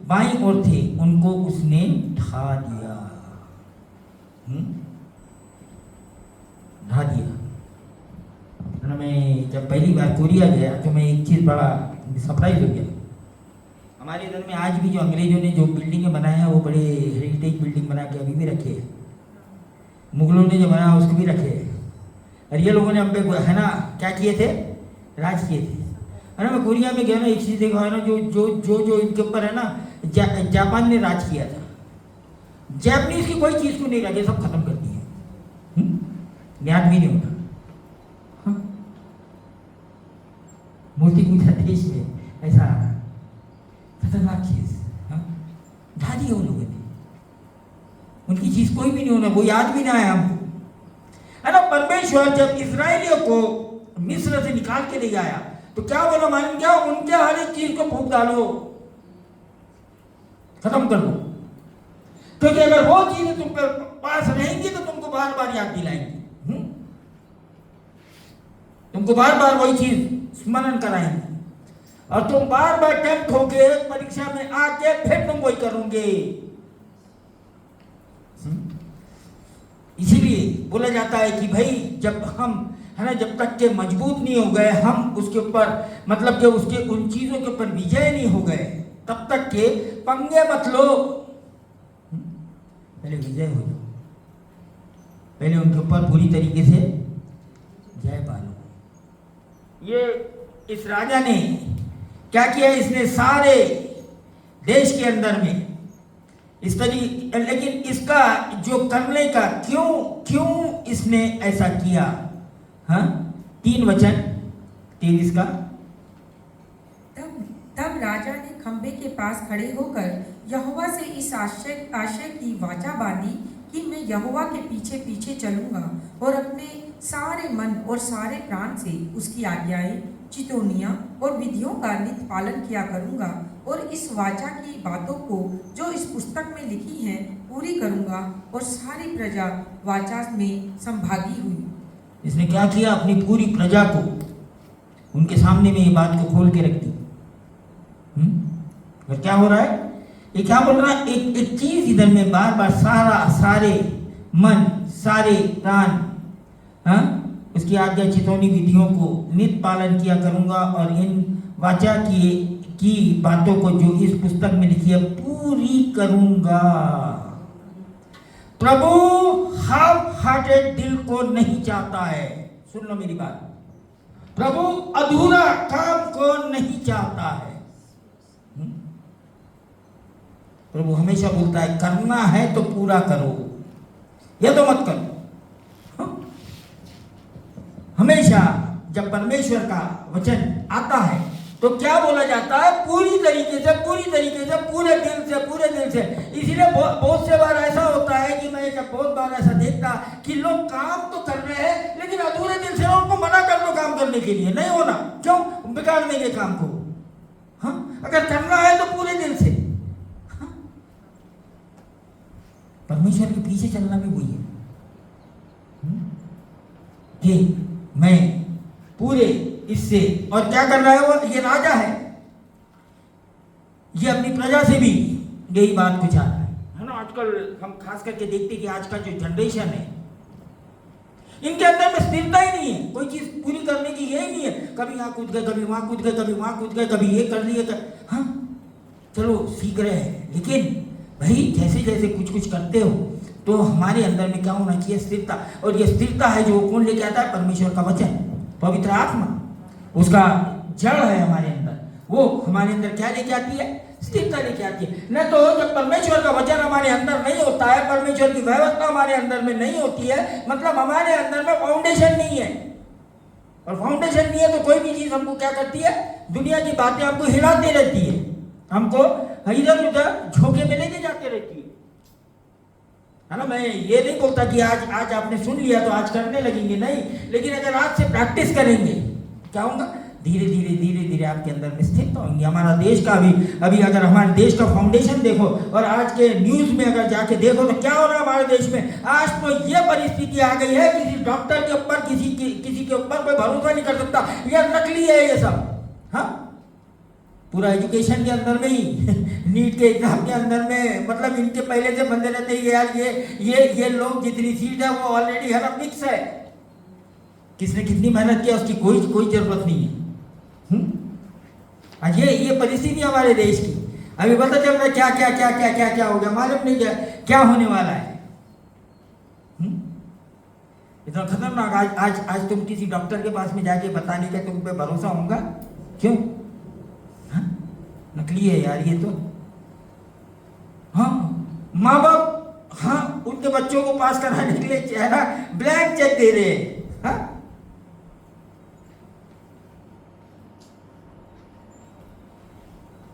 बाईं ओर थे, उनको उसने ढा दिया। ढा दिया। मैं जब पहली बार कोरिया गया तो मैं एक चीज़ बड़ा सरप्राइज हो गया। हमारे इधर में आज भी जो अंग्रेजों ने जो बिल्डिंगें बनाए हैं वो बड़े हेरिटेज बिल्डिंग बना के अभी भी रखे हैं। मुगलों ने जो बनाया उसको भी रखे हैं, और ये लोगों ने हम पे, है ना, क्या किए थे? राज किए थे, है ना। मैं कोरिया में गया ना, एक चीज़ देखा है ना, जो जो जो जो इनके ऊपर है ना, जापान ने राज किया था। जापानीज की कोई चीज़ को नहीं रखे, सब खत्म कर दिए, याद भी नहीं होता। मूर्ति पूजा देश में ऐसा खतरनाक चीज ढा दी उन लोगों ने, उनकी चीज कोई भी नहीं होना, वो याद भी ना आया हमको, है ना। परमेश्वर जब इस्राएलियों को मिस्र से निकाल के ले आया तो क्या बोला मालूम? क्या? उनके हर एक चीज को फूंक डालो, खत्म कर दो, क्योंकि अगर वो चीजें तुम पर पास रहेंगी तो तुमको बार बार याद दिलाएंगी, तुमको बार बार वही चीज स्मरण कराएंगे, और तुम बार बार टेम्प्ट होगे परीक्षा में आके फिर तुम वही करोगे। इसीलिए बोला जाता है कि भाई जब हम, है ना, जब तक के मजबूत नहीं हो गए, हम उसके ऊपर, मतलब कि उसके उन चीजों के ऊपर विजय नहीं हो गए, तब तक के पंगे मत लो। पहले विजय हो जाओ, पहले उनके ऊपर पूरी तरीके से जय पा लो। ये इस राजा ने क्या किया? इसने सारे देश के अंदर में इस तरीके, लेकिन इसका जो करने का क्यों इसने ऐसा किया? 3 वचन 23 का। तब राजा ने खंबे के पास खड़े होकर यहोवा से इस आशय की वाचा बांधी कि मैं यहोवा के पीछे पीछे चलूंगा और अपने सारे मन और सारे प्राण से उसकी आज्ञाएं, चितौनियां और विधियों का नित्य पालन किया करूंगा, और इस वाचा की बातों को जो इस पुस्तक में लिखी हैं पूरी करूंगा। और सारी प्रजा वाचा में संभागी हुई। इसने क्या किया? अपनी पूरी प्रजा को उनके सामने में ये बात को खोल के रख दी। और क्या हो रहा है? ये क्या बोल रहा है? एक चीज इधर में बार बार सारे मन, सारे प्राण, उसकी आज्ञा, चितौनी, विधियों को नित्य पालन किया करूंगा, और इन वाचा की बातों को जो इस पुस्तक में लिखी है पूरी करूंगा। प्रभु हाफ हार्टेड दिल को नहीं चाहता है। सुन लो मेरी बात, प्रभु अधूरा काम को नहीं चाहता है। प्रभु हमेशा बोलता है करना है तो पूरा करो, या तो मत करो। हमेशा जब परमेश्वर का वचन आता है तो क्या बोला जाता है, पूरी तरीके से, पूरे दिल से। इसीलिए बहुत से बार ऐसा होता है कि मैं बहुत बार ऐसा देखता कि लोग काम तो कर रहे हैं लेकिन अधूरे दिल से, उनको मना कर दो काम करने के लिए, नहीं होना, क्यों बिगाड़ देंगे काम को। हाँ, अगर करना है तो पूरे दिल से। हाँ? परमेश्वर के पीछे चलना भी वही है कि मैं पूरे इससे, और क्या कर रहा है वो, ये राजा है, ये अपनी प्रजा से भी यही बात कुछ आ रहा है ना। आजकल हम खास करके देखते कि आज का जो जनरेशन है, इनके अंदर में स्थिरता ही नहीं है, कोई चीज पूरी करने की यही नहीं है, कभी यहाँ कूद गए, कभी वहां कूद गए, कभी वहां कूद गए, कभी ये कर लिए। हाँ चलो सीख रहे हैं, लेकिन भाई जैसे जैसे कुछ करते हो तो हमारे अंदर में क्या होना चाहिए, स्थिरता। और ये स्थिरता है जो कौन लेके आता है, परमेश्वर का वचन, पवित्र आत्मा, उसका जड़ है हमारे अंदर, वो हमारे अंदर क्या लेके आती है, स्थिरता लेके आती है। न तो जब परमेश्वर का वचन हमारे अंदर नहीं होता है, परमेश्वर की व्यवस्था हमारे अंदर में नहीं होती है, मतलब हमारे अंदर में फाउंडेशन नहीं है। और फाउंडेशन नहीं है तो कोई भी चीज हमको क्या करती है, दुनिया की बातें हमको हिलाते रहती है, हमको इधर उधर झोंके में लेके जाते रहती है ना। मैं ये नहीं बोलता कि आज आपने सुन लिया तो आज करने लगेंगे, नहीं, लेकिन अगर आज से प्रैक्टिस करेंगे क्या होगा, धीरे धीरे आपके अंदर में स्थित होंगे। हमारा देश का अभी अगर हमारे देश का फाउंडेशन देखो और आज के न्यूज में अगर जाके देखो तो क्या हो रहा है हमारे देश में, आज तो ये परिस्थिति आ गई है, किसी डॉक्टर के ऊपर किसी के ऊपर कोई भरोसा नहीं कर सकता, ये नकली है ये सब। हाँ, पूरा एजुकेशन के अंदर में ही नीट के एग्जाम के अंदर में, मतलब इनके पहले से बंदे रहते हैं यार, ये लोग जितनी सीट है वो ऑलरेडी हर फिक्स है, किसने कितनी मेहनत किया उसकी कोई जरूरत नहीं है। आज ये परिस्थिति हमारे देश की, अभी पता चल रहा है क्या हो गया, मालूम नहीं क्या होने वाला है। इतना खतरनाक। आज तुम किसी डॉक्टर के पास में जाके बताने का तुम पे भरोसा होगा, क्यों? हाँ? नकली है यार ये तो। हाँ, माँ बाप, हाँ, उनके बच्चों को पास कराने के लिए चेहरा ब्लैंक चेक दे रहे हैं। हाँ?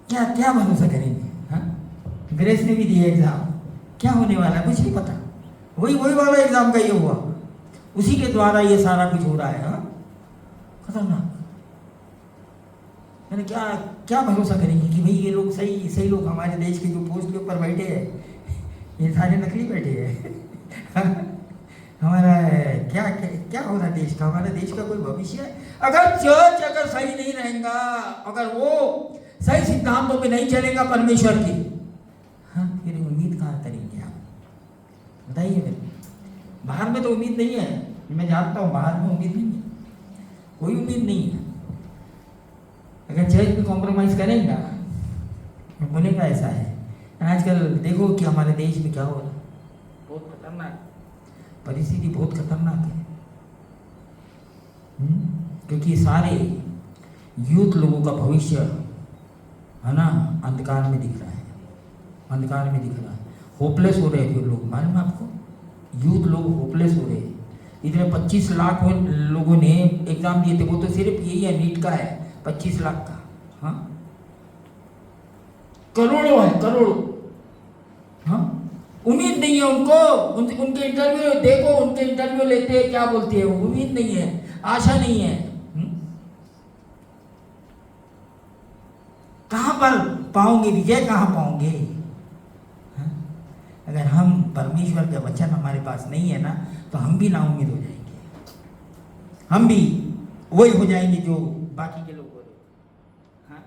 क्या भरोसा करेंगे? हाँ? ग्रेस ने भी दिया एग्जाम, क्या होने वाला है कुछ नहीं पता, वही वाला एग्जाम का ये हुआ, उसी के द्वारा ये सारा कुछ हो रहा है। हाँ? खतरनाक। मैंने क्या भरोसा करेंगे कि भाई ये लोग सही लोग हमारे देश के जो पोस्ट के ऊपर बैठे हैं ये सारे नकली बैठे हैं। हमारा क्या हो रहा है देश का, हमारे देश का कोई भविष्य है? अगर चर्च अगर सही नहीं रहेगा, अगर वो सही सिद्धांतों पे नहीं चलेगा परमेश्वर की, हाँ, फिर उम्मीद कहाँ करेंगे आप, बताइए मेरे। बाहर में तो उम्मीद नहीं है, मैं जानता हूँ बाहर में उम्मीद नहीं है, कोई उम्मीद नहीं है। अगर चर्च में कॉम्प्रोमाइज करेंगे बोलेगा ऐसा है। आजकल देखो कि हमारे देश में क्या हो रहा है, बहुत खतरनाक परिस्थिति, बहुत खतरनाक है। क्योंकि सारे यूथ लोगों का भविष्य है ना अंधकार में दिख रहा है, अंधकार में दिख रहा है। होपलेस हो रहे थे लोग, मालूम है आपको, यूथ लोग होपलेस हो रहे हैं। इतने 25 लाख लोगों ने एग्जाम दिए थे, वो तो सिर्फ यही है नीट का है 25 लाख का। हाँ, करोड़ों है, करोड़ों। हाँ, उम्मीद नहीं है उनको, उनके इंटरव्यू देखो, उनके इंटरव्यू लेते हैं क्या बोलते हैं, उम्मीद नहीं है, आशा नहीं है। कहां पर पाओगे विजय, कहां पाओगे? अगर हम परमेश्वर का वचन हमारे पास नहीं है ना तो हम भी ना उम्मीद हो जाएंगे, हम भी वही हो जाएंगे जो बाकी के लोग हो रहे। हाँ?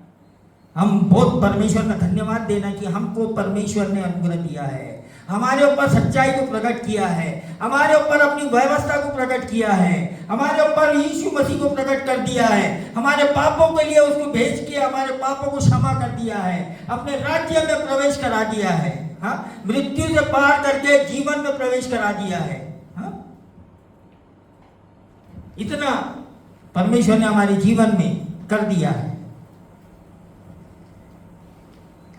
हम बहुत परमेश्वर का धन्यवाद देना कि हमको परमेश्वर ने अनुग्रह दिया है, हमारे ऊपर सच्चाई को प्रकट किया है, हमारे ऊपर अपनी व्यवस्था को प्रकट किया है, हमारे ऊपर यीशु मसीह को प्रकट कर दिया है, हमारे पापों के लिए उसको भेज के हमारे पापों को क्षमा कर दिया है, अपने राज्य में प्रवेश करा दिया है। हाँ, मृत्यु से पार करके जीवन में प्रवेश करा दिया है। हाँ? इतना परमेश्वर ने हमारे जीवन में कर दिया है।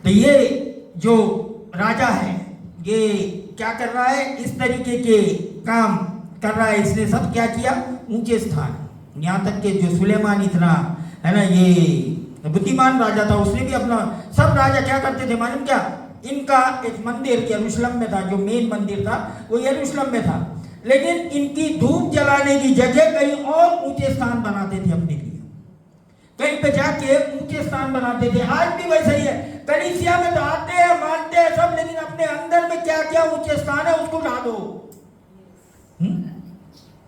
तो ये जो राजा है ये क्या कर रहा है, इस तरीके के काम कर रहा है। इसने सब क्या किया, ऊंचे स्थान, यहाँ तक के जो सुलेमान इतना है ना ये बुद्धिमान राजा था, उसने भी अपना, सब राजा क्या करते थे मालूम क्या, इनका एक मंदिर यरूशलेम में था, जो मेन मंदिर था वो यरूशलेम में था, लेकिन इनकी धूप जलाने की जगह कहीं और ऊंचे स्थान बनाते थे अपने लिए, कहीं पे जाके ऊंचे स्थान बनाते थे। आज भी वैसे ही है, कलीसिया में तो आते हैं मानते हैं सब, लेकिन अपने अंदर में क्या क्या ऊंचे स्थान है उसको ढा दो।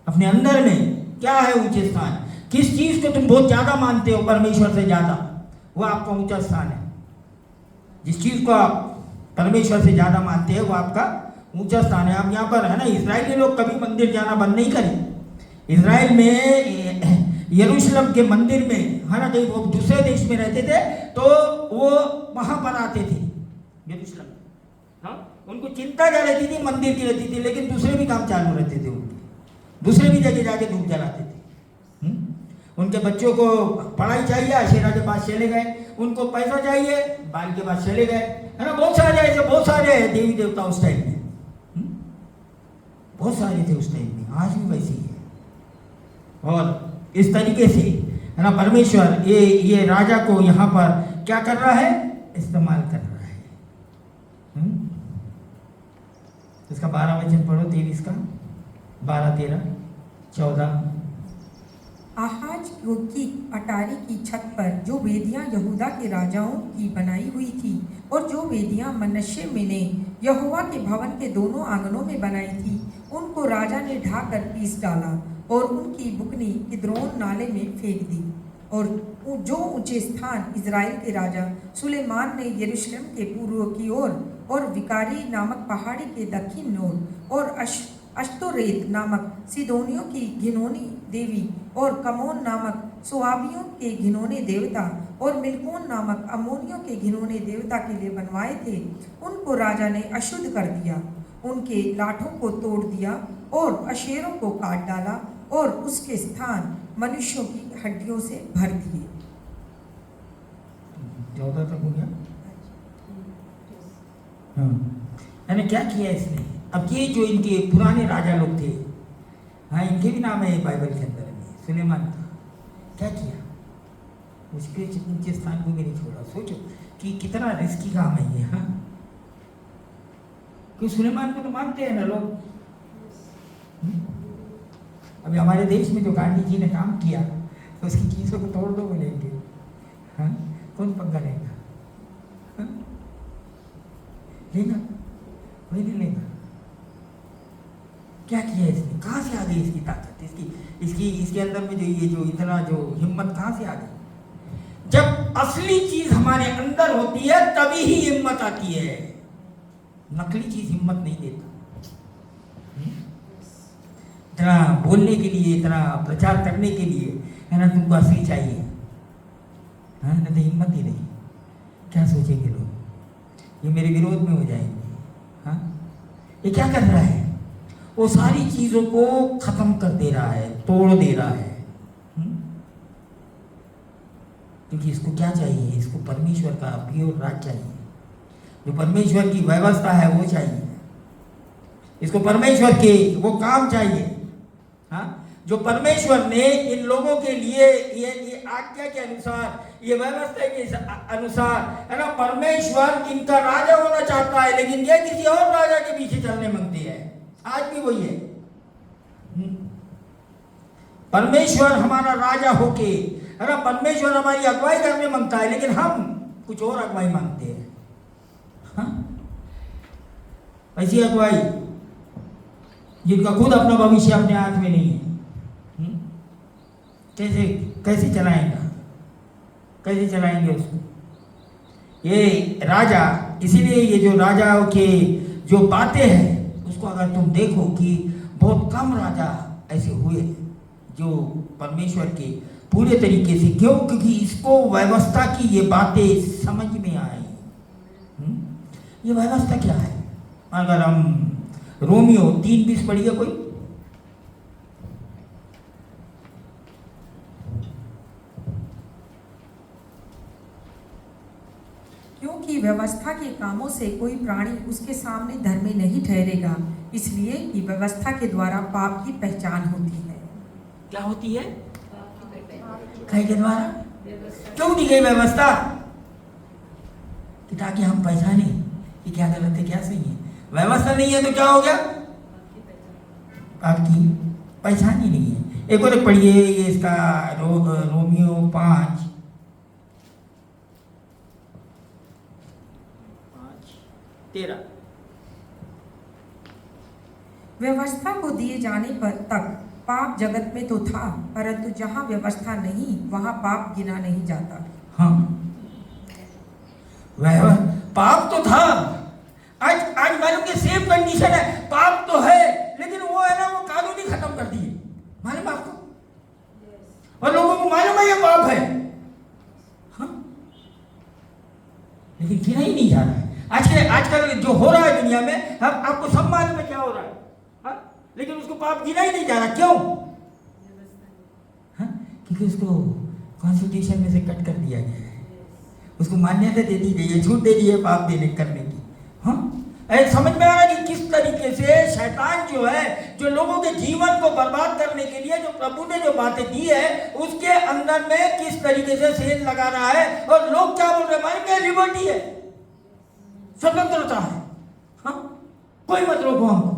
अपने अंदर में क्या है ऊंचे स्थान, किस चीज को तुम बहुत ज्यादा मानते हो परमेश्वर से ज्यादा, वो आपका ऊंचा स्थान है। जिस चीज को आप परमेश्वर से ज्यादा मानते हैं वो आपका ऊंचा स्थान है। आप यहाँ पर है ना, इजरायली लोग कभी मंदिर जाना बंद नहीं करें। इजराइल में यरूशलेम के मंदिर में है ना, कहीं वो दूसरे देश में रहते थे तो वो वहां पर आते थे यरूशलेम, हाँ, उनको चिंता क्या रहती थी, मंदिर की रहती थी, लेकिन दूसरे भी काम चालू रहते थे उनके, दूसरे भी जगह जाके धूप जलाते थे। उनके बच्चों को पढ़ाई चाहिए, अशेरा के पास चले गए, उनको पैसा चाहिए, बाल के पास चले गए, है ना। बहुत सारे ऐसे, बहुत सारे देवी देवता उस टाइम में, बहुत सारे थे उस टाइम में, आज भी वैसे ही है। और इस तरीके से है ना, परमेश्वर ये राजा को यहाँ पर क्या कर रहा है, इस्तेमाल कर रहा है। इसका 12 वचन पढ़ो, 23 का 12, 13, 14। आहाज की अटारी की छत पर जो वेदियां यहूदा के राजाओं की बनाई हुई थी, और जो वेदियां मनश्शे ने यहोवा के भवन के दोनों आंगनों में बनाई थी, उनको राजा ने ढाकर पीस डाला और उनकी बुकनी किद्रोन नाले में फेंक दी। और जो ऊंचे स्थान इजराइल के राजा सुलेमान ने यरूशलेम के पूर्व की ओर और विकारी नामक पहाड़ी के दक्षिण ओर और अश्तोरेत नामक सिदोनियों की घिनौनी देवी और कमोन नामक सुआबियों के घिनौने देवता और मिल्कोन नामक अमोनियों के घिनौने देवता के लिए बनवाए थे, उनको राजा ने अशुद्ध कर दिया, उनके लाठों को तोड़ दिया और अशेरों को काट डाला और उसके स्थान मनुष्यों की हड्डियों से भर दिए। 14 तक हो गया। मैंने क्या किया इसने, अब ये जो इनके पुराने राजा लोग थे, हाँ, इनके भी नाम है बाइबल के अंदर में, सुलेमान का क्या किया, उसके ऊंचे स्थान को भी नहीं छोड़ा। सोचो कि कितना रिस्की काम है ये, हाँ, क्योंकि सुलेमान को तो मानते हैं ना लोग। अभी हमारे देश में जो गांधी जी ने काम किया, तो उसकी चीजों को तोड़ दो बोलेंगे, हाँ, कौन पंगा लेगा, हाँ? लेगा कोई नहीं लेगा। क्या किया इसने, कहाँ से आ गई इसकी ताकत, इसके अंदर में जो इतना जो हिम्मत कहाँ से आ गई। जब असली चीज हमारे अंदर होती है तभी ही हिम्मत आती है, नकली चीज हिम्मत नहीं देता। इतना बोलने के लिए, इतना प्रचार करने के लिए, है ना, तुमको असली चाहिए, हाँ, नहीं तो हिम्मत ही नहीं। क्या सोचेंगे लोग, ये मेरे विरोध में हो जाएंगे, हाँ। ये क्या कर रहा है, वो सारी चीजों को खत्म कर दे रहा है, तोड़ दे रहा है, क्योंकि इसको क्या चाहिए, इसको परमेश्वर का प्योर राज चाहिए, जो परमेश्वर की व्यवस्था है वो चाहिए, इसको परमेश्वर के वो काम चाहिए, हाँ, जो परमेश्वर ने इन लोगों के लिए ये आज्ञा के अनुसार, ये व्यवस्था के अनुसार, है ना, परमेश्वर इनका राजा होना चाहता है, लेकिन ये किसी और राजा के पीछे चलने मांगते हैं। आज भी वही है, परमेश्वर हमारा राजा होके, है ना, परमेश्वर हमारी अगुवाई करने मांगता है, लेकिन हम कुछ और अगुवाई मांगते हैं, हाँ? ऐसी अगुवाई जिनका खुद अपना भविष्य अपने हाथ में नहीं है, कैसे चलाएंगे उसको। ये राजा, इसीलिए ये जो राजाओं के जो बातें हैं, उसको अगर तुम देखो कि बहुत कम राजा ऐसे हुए जो परमेश्वर के पूरे तरीके से, क्यों, क्योंकि इसको व्यवस्था की ये बातें समझ में आई। ये व्यवस्था क्या है, अगर हम रोमियो 3:20 पढ़िए कोई। क्योंकि व्यवस्था के कामों से कोई प्राणी उसके सामने धर्मी नहीं ठहरेगा, इसलिए कि व्यवस्था के द्वारा पाप की पहचान होती है। क्या होती है, कई के द्वारा क्यों दी गई व्यवस्था? कि ताकि हम पहचाने कि क्या गलत है क्या सही है। व्यवस्था नहीं है तो क्या हो गया? आपकी पहचान ही नहीं है। एक और पढ़िए ये इसका रोमियो 5:13। व्यवस्था को दिए जाने पर तक पाप जगत में तो था, परंतु जहाँ व्यवस्था नहीं वहाँ पाप गिना नहीं जाता। हाँ, वह पाप तो था। आज मालूम कि सेम कंडीशन है, पाप तो है लेकिन वो है ना, वो कानून ही खत्म कर दिए, मालूम आपको? और लोगों को मालूम है ये पाप है, हाँ, लेकिन गिना ही नहीं जा रहा है। आजकल जो हो रहा है दुनिया में, हम आपको सब मालूम है क्या हो रहा है, हाँ? लेकिन उसको पाप गिना ही नहीं जा रहा। क्यों? हाँ? क्योंकि उसको कॉन्स्टिट्यूशन में से कट कर दिया गया है, उसको मान्यता दे दी गई है, छूट दे दी है पाप देने करने की। हाँ, समझ में आ रहा है कि किस तरीके से शैतान जो है, जो लोगों के जीवन को बर्बाद करने के लिए जो प्रभु ने जो बातें दी है उसके अंदर में किस तरीके से सेल लगा रहा है। और लोग क्या बोल रहे हैं? भाई मैं लिबर्टी है, स्वतंत्रता है, हाँ, कोई मत रोको हमको।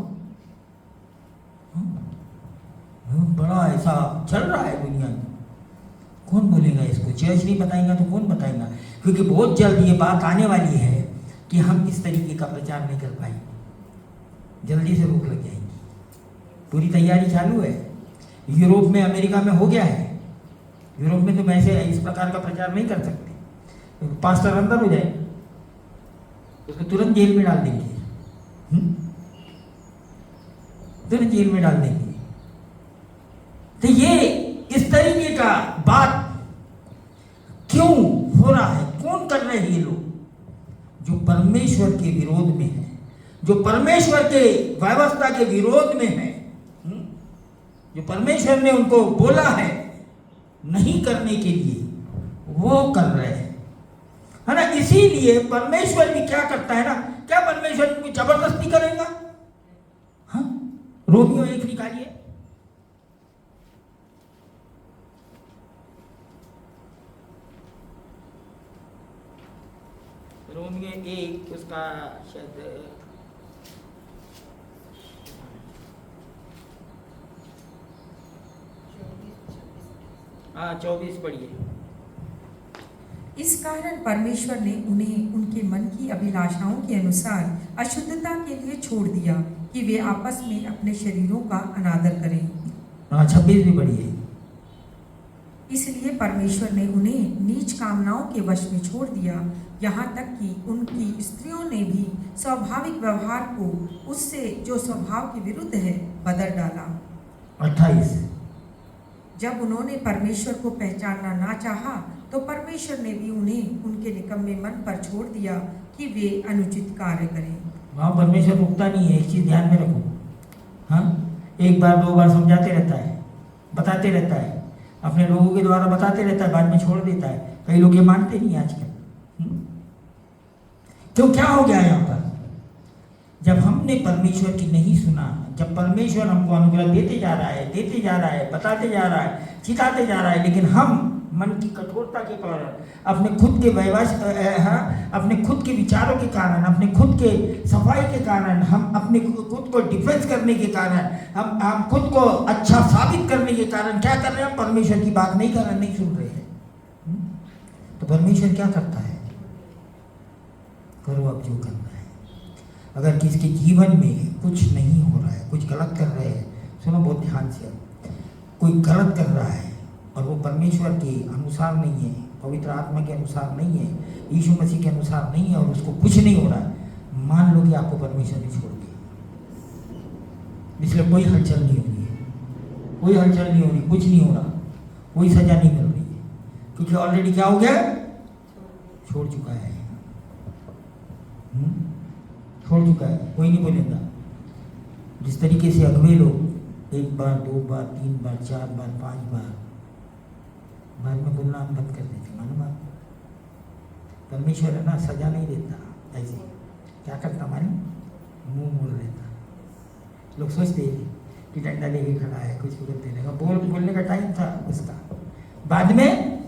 बड़ा ऐसा चल रहा है दुनिया में। कौन बोलेगा इसको? चर्च नहीं बताएगा तो कौन बताएगा? क्योंकि बहुत जल्द ये बात आने वाली है कि हम इस तरीके का प्रचार नहीं कर पाएंगे, जल्दी से रोक लग जाएंगी। पूरी तैयारी चालू है, यूरोप में, अमेरिका में हो गया है। यूरोप में तो वैसे इस प्रकार का प्रचार नहीं कर सकते, पास्टर अंदर हो जाए उसको तुरंत जेल में डाल देंगे, तुरंत जेल में डाल देंगे। तो ये इस तरीके का बात क्यों हो रहा है? कौन कर रहे हैं ये लोग? जो परमेश्वर के विरोध में है, जो परमेश्वर के व्यवस्था के विरोध में है, जो परमेश्वर ने उनको बोला है नहीं करने के लिए, वो कर रहे हैं, है ना। इसीलिए परमेश्वर भी क्या करता है ना, क्या परमेश्वर उनको जबरदस्ती करेगा? हाँ, रोमियो 1 निकालिए। रोमियो 1 उसका शायद 24 पढ़िए। इस कारण परमेश्वर ने उन्हें उनके मन की अभिलाषाओं के अनुसार अशुद्धता के लिए छोड़ दिया कि वे आपस में अपने शरीरों का अनादर करें। 26 भी पढ़िए। इसलिए परमेश्वर ने उन्हें नीच कामनाओं के वश में छोड़ दिया, यहाँ तक कि उनकी स्त्रियों ने भी स्वाभाविक व्यवहार को उससे जो स्वभाव के विरुद्ध है बदल डाला। 28। जब उन्होंने परमेश्वर को पहचानना ना चाहा तो परमेश्वर ने भी उन्हें उनके निकम्मे मन पर छोड़ दिया कि वे अनुचित कार्य करें। वहाँ परमेश्वर रुकता नहीं है, एक चीज़ ध्यान में रखो। हाँ, एक बार 2 बार समझाते रहता है, बताते रहता है, अपने लोगों के द्वारा बताते रहता है, बाद में छोड़ देता है। कई लोग ये मानते नहीं आजकल। तो क्या हो गया यहाँ पर? जब हमने परमेश्वर की नहीं सुना, जब परमेश्वर हमको अनुग्रह देते जा रहा है, देते जा रहा है, बताते जा रहा है, सिखाते जा रहा है, लेकिन हम मन की कठोरता के कारण, अपने खुद के अपने खुद के विचारों के कारण, अपने खुद के सफाई के कारण, हम अपने खुद को डिफेंस करने के कारण, हम खुद को अच्छा साबित करने के कारण क्या कर रहे हैं? हम परमेश्वर की बात नहीं कर रहे, नहीं सुन रहे हैं। तो परमेश्वर क्या करता है? करो अब जो करना है। अगर किसके जीवन में कुछ नहीं हो रहा है, कुछ गलत कर रहे हैं, सुनो बहुत ध्यान से, कोई गलत कर रहा है और वो परमेश्वर के अनुसार नहीं है, पवित्र आत्मा के अनुसार नहीं है, यीशु मसीह के अनुसार नहीं है, और उसको कुछ नहीं हो रहा है, मान लो कि आपको परमेश्वर ने छोड़ दिया। इसलिए कोई हलचल नहीं हो रही है, कोई हलचल नहीं हो रही, कुछ नहीं हो रहा, कोई सजा नहीं मिल रही है, क्योंकि ऑलरेडी क्या हो गया? छोड़ चुका है, छोड़ चुका है, कोई नहीं बोलेगा। जिस तरीके से अगवे लोग 1 बार 2 बार 3 बार 4 बार 5 बार बाद में बोलना हम बंद कर देते, मालूम आप? परमेश्वर है ना, सजा नहीं देता, ऐसे क्या करता मालूम? मुंह मोड़ लेता। लोग सोचते हैं कि डंडा लेके खड़ा है, कुछ बोलते रहेगा, बोलने का टाइम था उसका, बाद में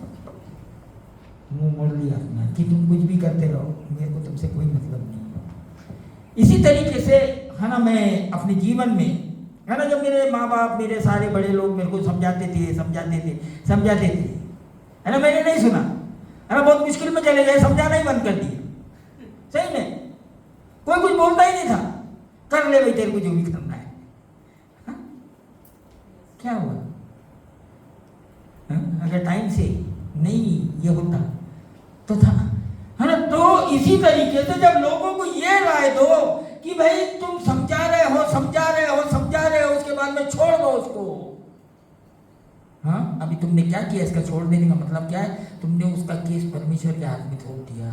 तुमसे कोई मतलब नहीं। इसी तरीके से है ना, मैं अपने जीवन में है ना, जब मेरे माँ बाप, मेरे सारे बड़े लोग मेरे को समझाते थे है ना, मैंने नहीं सुना है ना, बहुत मुश्किल में चले गए, समझाना ही बंद कर दिया। सही में कोई कुछ बोलता ही नहीं था, कर ले भाई तेरे को जो भी करना है। हा? क्या हुआ? अगर टाइम से नहीं ये होता तो था है ना। तो इसी तरीके से जब लोगों को ये राय दो कि भाई तुम समझा रहे हो, उसके बाद में छोड़ दो उसको। हाँ, अभी तुमने क्या किया? इसका छोड़ देने का मतलब क्या है? तुमने उसका केस परमेश्वर के हाथ में सौंप दिया।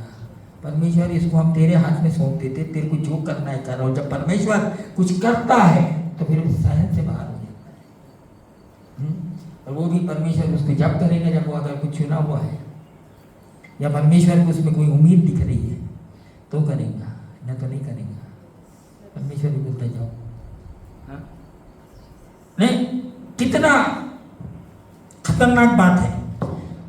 परमेश्वर, इसको हम तेरे हाथ में सौंप देते, तेरे को जो करना है कर। और जब परमेश्वर कुछ करता है तो फिर उस सहन से बाहर हो जाता है। और वो भी परमेश्वर उसको जब करेगा जब वो अगर कुछ चुना हुआ है, या परमेश्वर को उसमें कोई उम्मीद दिख रही है तो करेगा, न तो नहीं करेगा। परमेश्वर ही बोलता जाओ। हाँ? नहीं, कितना खतरनाक बात है।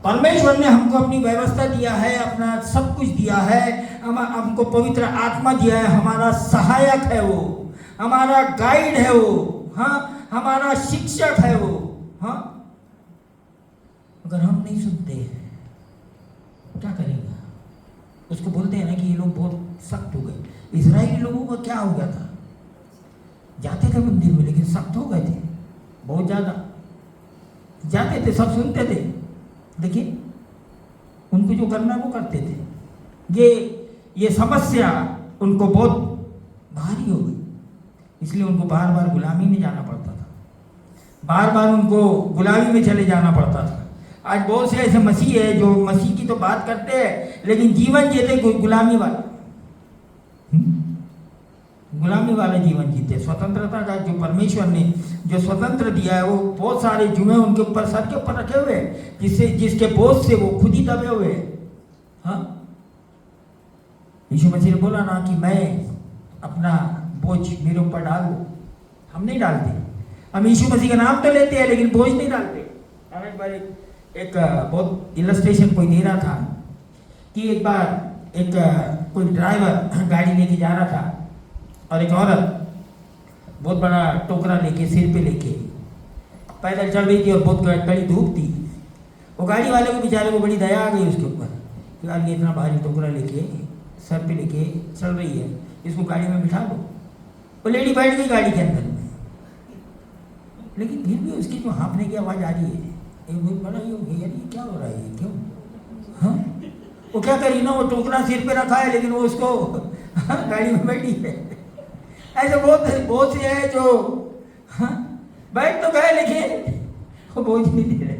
परमेश्वर ने हमको अपनी व्यवस्था दिया है, अपना सब कुछ दिया है, हमको पवित्र आत्मा दिया है, हमारा सहायक है वो, हमारा गाइड है वो, हाँ, हमारा शिक्षक है वो। हाँ, अगर हम नहीं सुनते क्या करेगा? उसको बोलते हैं ना कि ये लोग बहुत सख्त हो गए। इजरायली लोगों का क्या हो गया था? जाते थे मंदिर में लेकिन सख्त हो गए थे, बहुत ज्यादा जाते थे, सब सुनते थे, देखिए उनको जो करना वो करते थे। ये समस्या उनको बहुत भारी हो गई, इसलिए उनको बार बार गुलामी में जाना पड़ता था, बार बार उनको गुलामी में चले जाना पड़ता था। आज बहुत से ऐसे मसीह है जो मसीह की तो बात करते हैं लेकिन जीवन जीते गुलामी वाला, गुलामी वाला जीवन जीते। स्वतंत्रता का जो परमेश्वर ने जो स्वतंत्र दिया है वो बहुत सारे जुए उनके ऊपर, सर के ऊपर रखे हुए हैं, जिसके बोझ से वो खुद ही दबे हुए हैं। हाँ, यीशु मसीह ने बोला ना कि मैं अपना बोझ मेरे ऊपर डाल दो। हम नहीं डालते, हम यीशु मसीह का नाम तो लेते हैं लेकिन बोझ नहीं डालते। एक बार एक बहुत इलस्ट्रेशन कोई दे रहा था कि एक बार एक कोई ड्राइवर गाड़ी लेके जा रहा था और एक औरत बहुत बड़ा टोकरा लेके सिर पे लेके पैदल चल रही थी और बहुत कड़ी धूप थी। वो गाड़ी वाले को बेचारे को बड़ी दया आ गई उसके ऊपर कि यार ये इतना भारी टोकरा लेके सर पे लेके चल रही है, इसको गाड़ी में बिठा दो। वो लेडी बैठ गई गाड़ी के अंदर में, लेकिन फिर भी उसकी जो हाँफने की आवाज़ आ रही है, बड़ा ये यार ये क्या हो रहा है, क्यों? हाँ, वो क्या करी ना, वो टोकरा सिर पे रखा है लेकिन वो उसको गाड़ी में बैठी है। ऐसे बहुत से है जो हाँ, बैठ तो गए लेकिन वो बोझ नहीं दे रहे,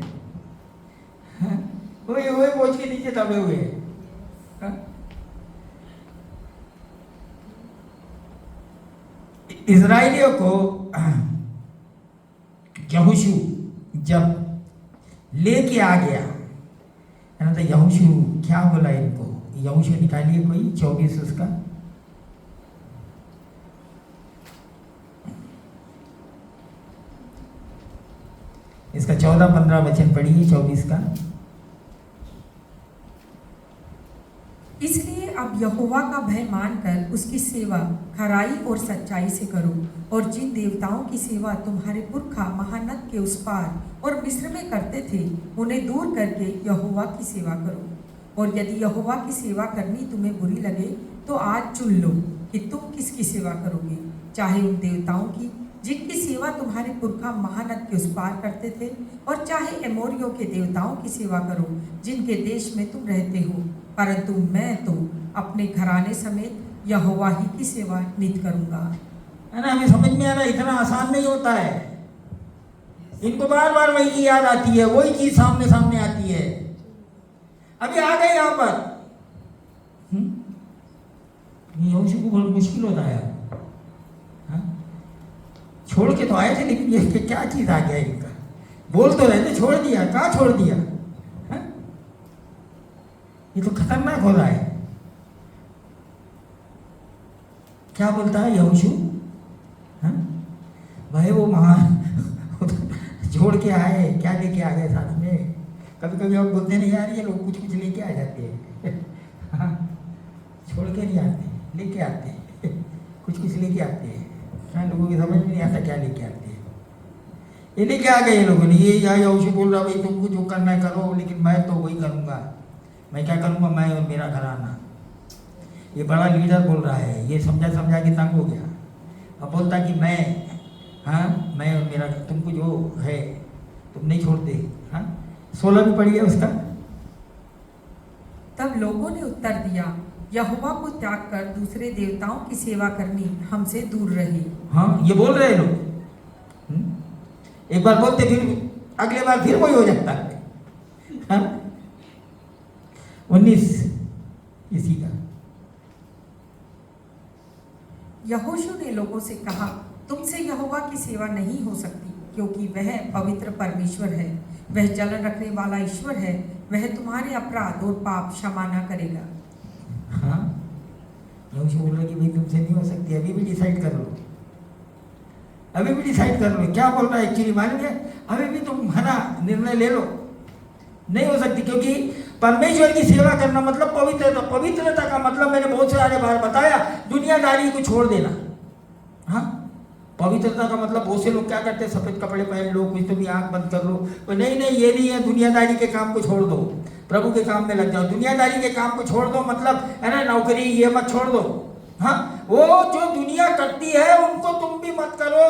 वही बोझ के नीचे दबे हुए हैं। इजराइलियों को यहोशू जब लेके आ गया है ना, तो यहोशू क्या बोला इनको? यहोशू निकालिए कोई 24 उसका, इसका 14-15 वचन पढ़िए 24 का। इसलिए अब यहोवा का भय मानकर उसकी सेवा खराई और सच्चाई से करो, और जिन देवताओं की सेवा तुम्हारे पुरखा महानद के उस पार और मिस्र में करते थे उन्हें दूर करके यहोवा की सेवा करो। और यदि यहोवा की सेवा करनी तुम्हें बुरी लगे तो आज चुन लो कि तुम किसकी सेवा करोगे, चाहे उन देवताओं की जिनकी सेवा तुम्हारे पुरखा महानद के उस पार करते थे, और चाहे एमोरियों के देवताओं की सेवा करो जिनके देश में तुम रहते हो, परंतु मैं तो अपने घराने समेत यहोवा ही की सेवा नित करूंगा। है ना, हमें समझ में आ रहा है, इतना आसान नहीं होता है। इनको बार बार वही की याद आती है, वही चीज सामने आती है। अभी आ गए यहाँ पर, यहोशू को बहुत मुश्किल होता है। छोड़ के तो आए थे लेकिन ये क्या चीज आ गया इनका, बोल तो रहे थे छोड़ दिया, कहाँ छोड़ दिया? ये तो खतरनाक हो रहा है। क्या बोलता है यहोशू? भाई वो महान छोड़ के आए, क्या लेके आ गए साथ में? कभी कभी हम बोलते नहीं यार ये लोग कुछ लेके आ जाते हैं। छोड़ के नहीं आते, लेके आते हैं कुछ लेके आते हैं। हाँ, लोगों की समझ में नहीं आता क्या लेके आते हैं। ये लेके आ गए ये लोगों ने, ये यहोशू बोल रहा भाई तुमको जो करना है करो, लेकिन मैं तो वही करूँगा। मैं क्या करूँगा, मैं और मेरा घराना। ये बड़ा लीडर बोल रहा है, ये समझा समझा के तंग हो गया। अब बोलता कि मैं और मेरा, तुमको जो है तुम नहीं छोड़ते। हाँ, 16 में पढ़िए उसका। तब लोगों ने उत्तर दिया, यहोवा को त्याग कर दूसरे देवताओं की सेवा करनी हमसे दूर रहे। हाँ, ये बोल रहे हैं लोग। एक बार बोलते फिर अगले बार फिर वही हो जाता है। हाँ? 19 इसी का। यहोशू ने लोगों से कहा, तुमसे यहोवा की सेवा नहीं हो सकती, क्योंकि वह पवित्र परमेश्वर है, वह जलन रखने वाला ईश्वर है, वह तुम्हारे अपराध और पाप क्षमा न करेगा। हाँ, यहोशू बोल रहा कि भाई तुमसे नहीं हो सकती, अभी भी डिसाइड कर लो, अभी भी डिसाइड कर लो। क्या बोल रहा है एक्चुअली मालूम है, अभी भी तुम है ना निर्णय ले लो। नहीं हो सकती, क्योंकि परमेश्वर की सेवा करना मतलब पवित्रता। पवित्रता का मतलब मैंने बहुत सारे बार बताया, दुनियादारी को छोड़ देना। हाँ, पवित्रता का मतलब बहुत से लोग क्या करते हैं, सफेद कपड़े पहन लो, कुछ तो भी आंख बंद कर लो। तो नहीं, ये नहीं है, दुनियादारी के काम को छोड़ दो, प्रभु के काम में लग जाओ। दुनियादारी के काम को छोड़ दो मतलब है ना, नौकरी ये मत छोड़ दो। हाँ, वो जो दुनिया करती है उनको तुम भी मत करो।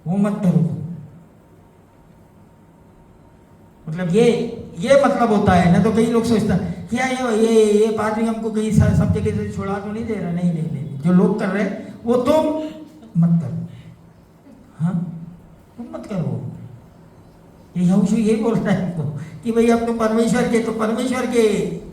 वो मत करो। मतलब ये मतलब होता है ना। तो कई लोग सोचता है क्या ये पादरी हमको कहीं सब जगह से छोड़ा तो नहीं दे रहा। नहीं, जो लोग कर रहे हैं वो तुम मत करो। हाँ, तुम मत करो। ये यहोशू ये बोल रहा है हमको कि भाई अब तुम परमेश्वर के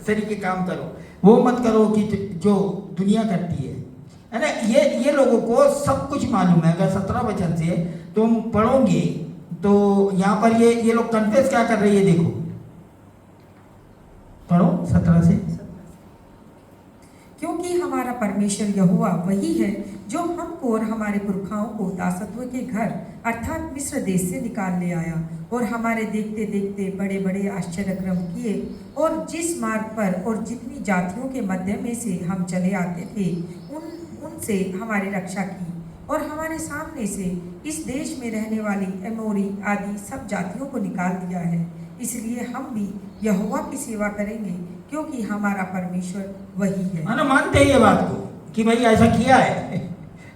तरीके काम करो, वो मत करो कि जो दुनिया करती है ना। ये लोगों को सब कुछ मालूम है। अगर 17 वचन से तुम पढ़ोगे तो यहाँ पर ये लोग कन्फेस क्या कर रही है, देखो, पढ़ो 17 से। क्योंकि हमारा परमेश्वर यहोवा वही है जो हमको और हमारे पुरखाओं को दासत्व के घर अर्थात मिस्र देश से निकाल ले आया, और हमारे देखते देखते बड़े बड़े आश्चर्यक्रम किए, और जिस मार्ग पर और जितनी जातियों के मध्य में से हम चले आते थे उनसे हमारी रक्षा की, और हमारे सामने से इस देश में रहने वाली एमोरी आदि सब जातियों को निकाल दिया है। इसलिए हम भी यहोवा की सेवा करेंगे, क्योंकि हमारा परमेश्वर वही है। ना मानते हैं ये बात को कि भाई ऐसा किया है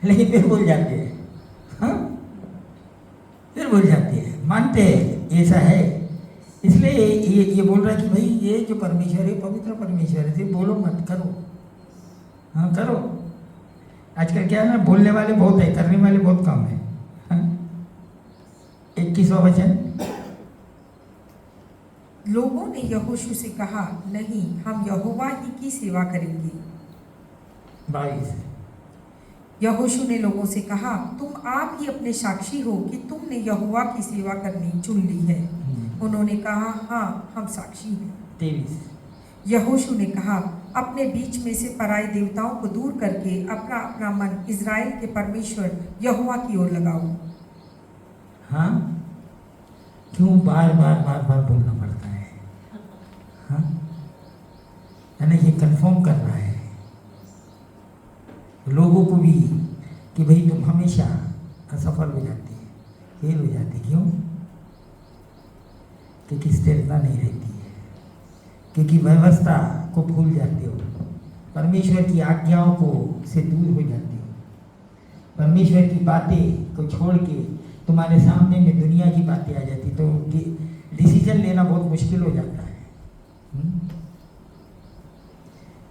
लेकिन फिर भूल जाते हैं। हाँ, फिर भूल जाते हैं, मानते हैं ऐसा है। इसलिए ये बोल रहा है कि भाई ये जो परमेश्वर है पवित्र परमेश्वर है, बोलो मत, करो। हाँ, करो। आजकल क्या है ना, बोलने वाले बहुत है, करने वाले बहुत कम है। हाँ? 21वां वचन। लोगों ने यहोशू से कहा, नहीं, हम यहोवा ही की सेवा करेंगे। 22। यहोशू ने लोगों से कहा, तुम आप ही अपने साक्षी हो कि तुमने यहोवा की सेवा करनी चुन ली है। उन्होंने कहा, हाँ, हम साक्षी हैं। 23। यहोशू ने कहा, अपने बीच में से पराई देवताओं को दूर करके अपना अपना मन इज़राइल के परमेश्वर यहोवा की ओर लगाओ। हाँ, क्यों बार बार बोलना पड़ता है? हाँ, यानी ये कंफर्म कर रहा है लोगों को भी कि भाई तुम हमेशा असफल हो जाती है, फेल हो जाती। क्यों? क्योंकि स्थिरता नहीं रहती है, क्योंकि व्यवस्था को भूल जाते हो, परमेश्वर की आज्ञाओं को से दूर हो जाते हो, परमेश्वर की बातें को छोड़ के तुम्हारे सामने में दुनिया की बातें आ जाती, तो डिसीजन लेना बहुत मुश्किल हो जाता है।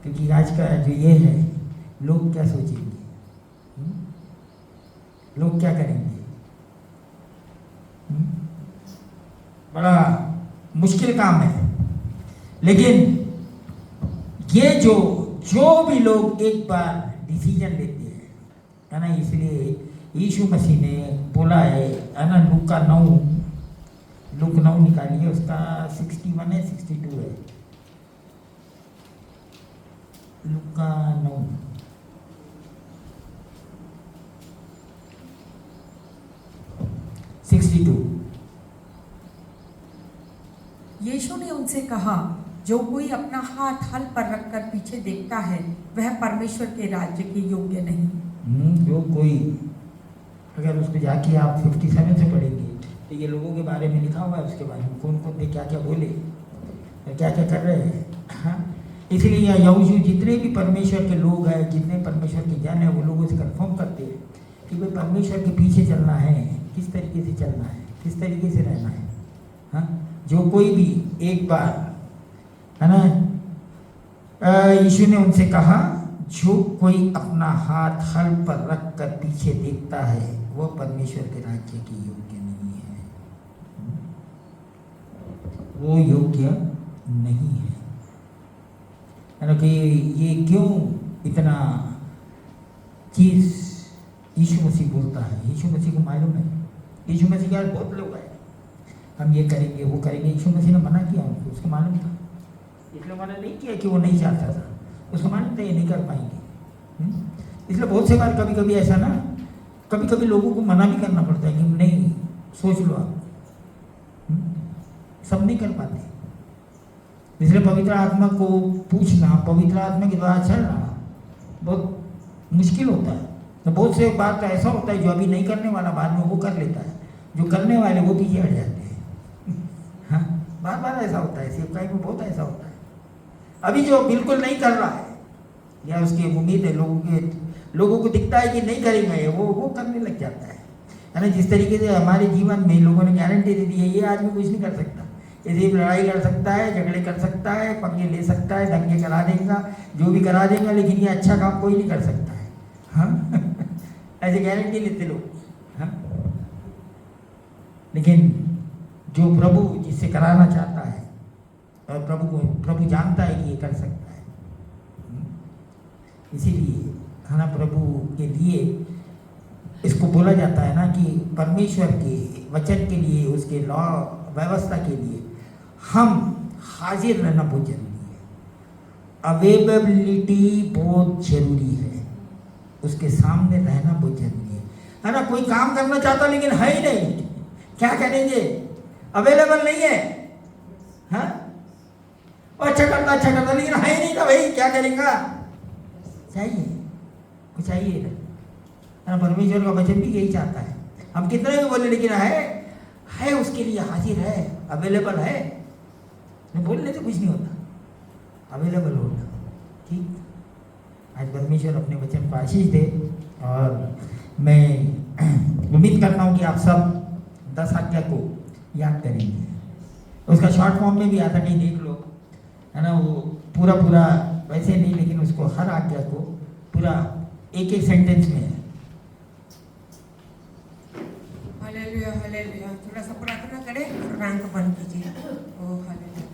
क्योंकि आज का जो ये है, लोग क्या सोचेंगे, लोग क्या करेंगे, बड़ा मुश्किल काम है। लेकिन ये जो भी लोग एक बार डिसीजन लेते हैं, है ना, इसलिए यीशु मसीह ने बोला है ना, लूक 9 निकालिए, उसका 61 है, 62 है। लूका 9 62। यीशु ने उनसे कहा, जो कोई अपना हाथ हल पर रखकर पीछे देखता है वह परमेश्वर के राज्य के योग्य नहीं। जो कोई, अगर उसको जाके आप 57 से पढ़ेंगे तो ये लोगों के बारे में लिखा हुआ है, उसके बारे में कौन कौन थे, क्या क्या बोले, क्या क्या कर रहे हैं। हाँ, इसलिए यहोशू जितने भी परमेश्वर के लोग हैं, जितने परमेश्वर के जन हैं, वो लोगों से कंफर्म करते हैं कि भाई परमेश्वर के पीछे चलना है, किस तरीके से चलना है, किस तरीके से रहना है। हाँ, जो कोई भी एक बार, है ना, यीशु ने उनसे कहा, जो कोई अपना हाथ हल पर रख कर पीछे देखता है वो परमेश्वर के राज्य के योग्य नहीं है, वो योग्य नहीं है। ना कि ये क्यों इतना चीज यीशु मसीह बोलता है। यीशु मसीह को मालूम है, यीशु मसीह के बहुत लोग आए, हम ये करेंगे वो करेंगे, यीशु मसीह ने मना किया उनको, उसको मालूम था, इसलिए मना नहीं किया कि वो नहीं चाहता था, उसको मालूम था ये नहीं कर पाएंगे। इसलिए बहुत से बार कभी कभी ऐसा ना, कभी कभी लोगों को मना भी करना पड़ता है कि नहीं, सोच लो आप, सब नहीं कर पाते। इसलिए पवित्र आत्मा को पूछना, पवित्र आत्मा के द्वारा चलना बहुत मुश्किल होता है। तो बहुत से बात तो ऐसा होता है जो अभी नहीं करने वाला बाद में वो कर लेता है, जो करने वाले वो पीछे हट जाते हैं। हाँ, बार बार ऐसा होता है, सेवकाई में बहुत ऐसा होता है। अभी जो बिल्कुल नहीं कर रहा है या उसकी उम्मीद है, लोगों को दिखता है कि नहीं करेंगे, वो करने लग जाता है ना। जिस तरीके से हमारे जीवन में लोगों ने गारंटी दे दी है, ये आदमी कुछ नहीं कर सकता, ये लड़ाई कर सकता है, झगड़े कर सकता है, पंगे ले सकता है, दंगे करा देगा, जो भी करा देगा, लेकिन ये अच्छा काम कोई नहीं कर सकता है। हाँ ऐसे गारंटी लेते लोग। हाँ, लेकिन जो प्रभु जिससे कराना चाहता है और प्रभु जानता है कि ये कर सकता है, इसीलिए है ना, प्रभु के लिए इसको बोला जाता है ना कि परमेश्वर के वचन के लिए, उसके लॉ व्यवस्था के लिए हम हाजिर रहना बहुत जरूरी है। अवेलेबिलिटी बहुत जरूरी है, उसके सामने रहना बहुत जरूरी है ना। कोई काम करना चाहता लेकिन है ही नहीं, क्या करेंगे, अवेलेबल नहीं है। हाँ, अच्छा करता लेकिन है ही नहीं, तो भाई क्या करेगा, चाहिए कुछ चाहिए ना। परमेश्वर का वचन भी यही चाहता है, हम कितने भी बोले लेकिन है उसके लिए हाजिर है, अवेलेबल है। बोलने से कुछ नहीं होता, अवेलेबल होगा। ठीक, आज परमेश्वर अपने वचन को आशीष दे, और मैं उम्मीद करता हूँ कि आप सब 10 आज्ञा को याद करेंगे। उसका शॉर्ट फॉर्म में भी आता, कहीं देख लो, है ना, वो पूरा वैसे नहीं, लेकिन उसको हर आज्ञा को पूरा एक सेंटेंस में है। Hallelujah hallelujah. थोड़ा सा प्रार्थना करें, रंग बंद कीजिए। ओ हालेलुया।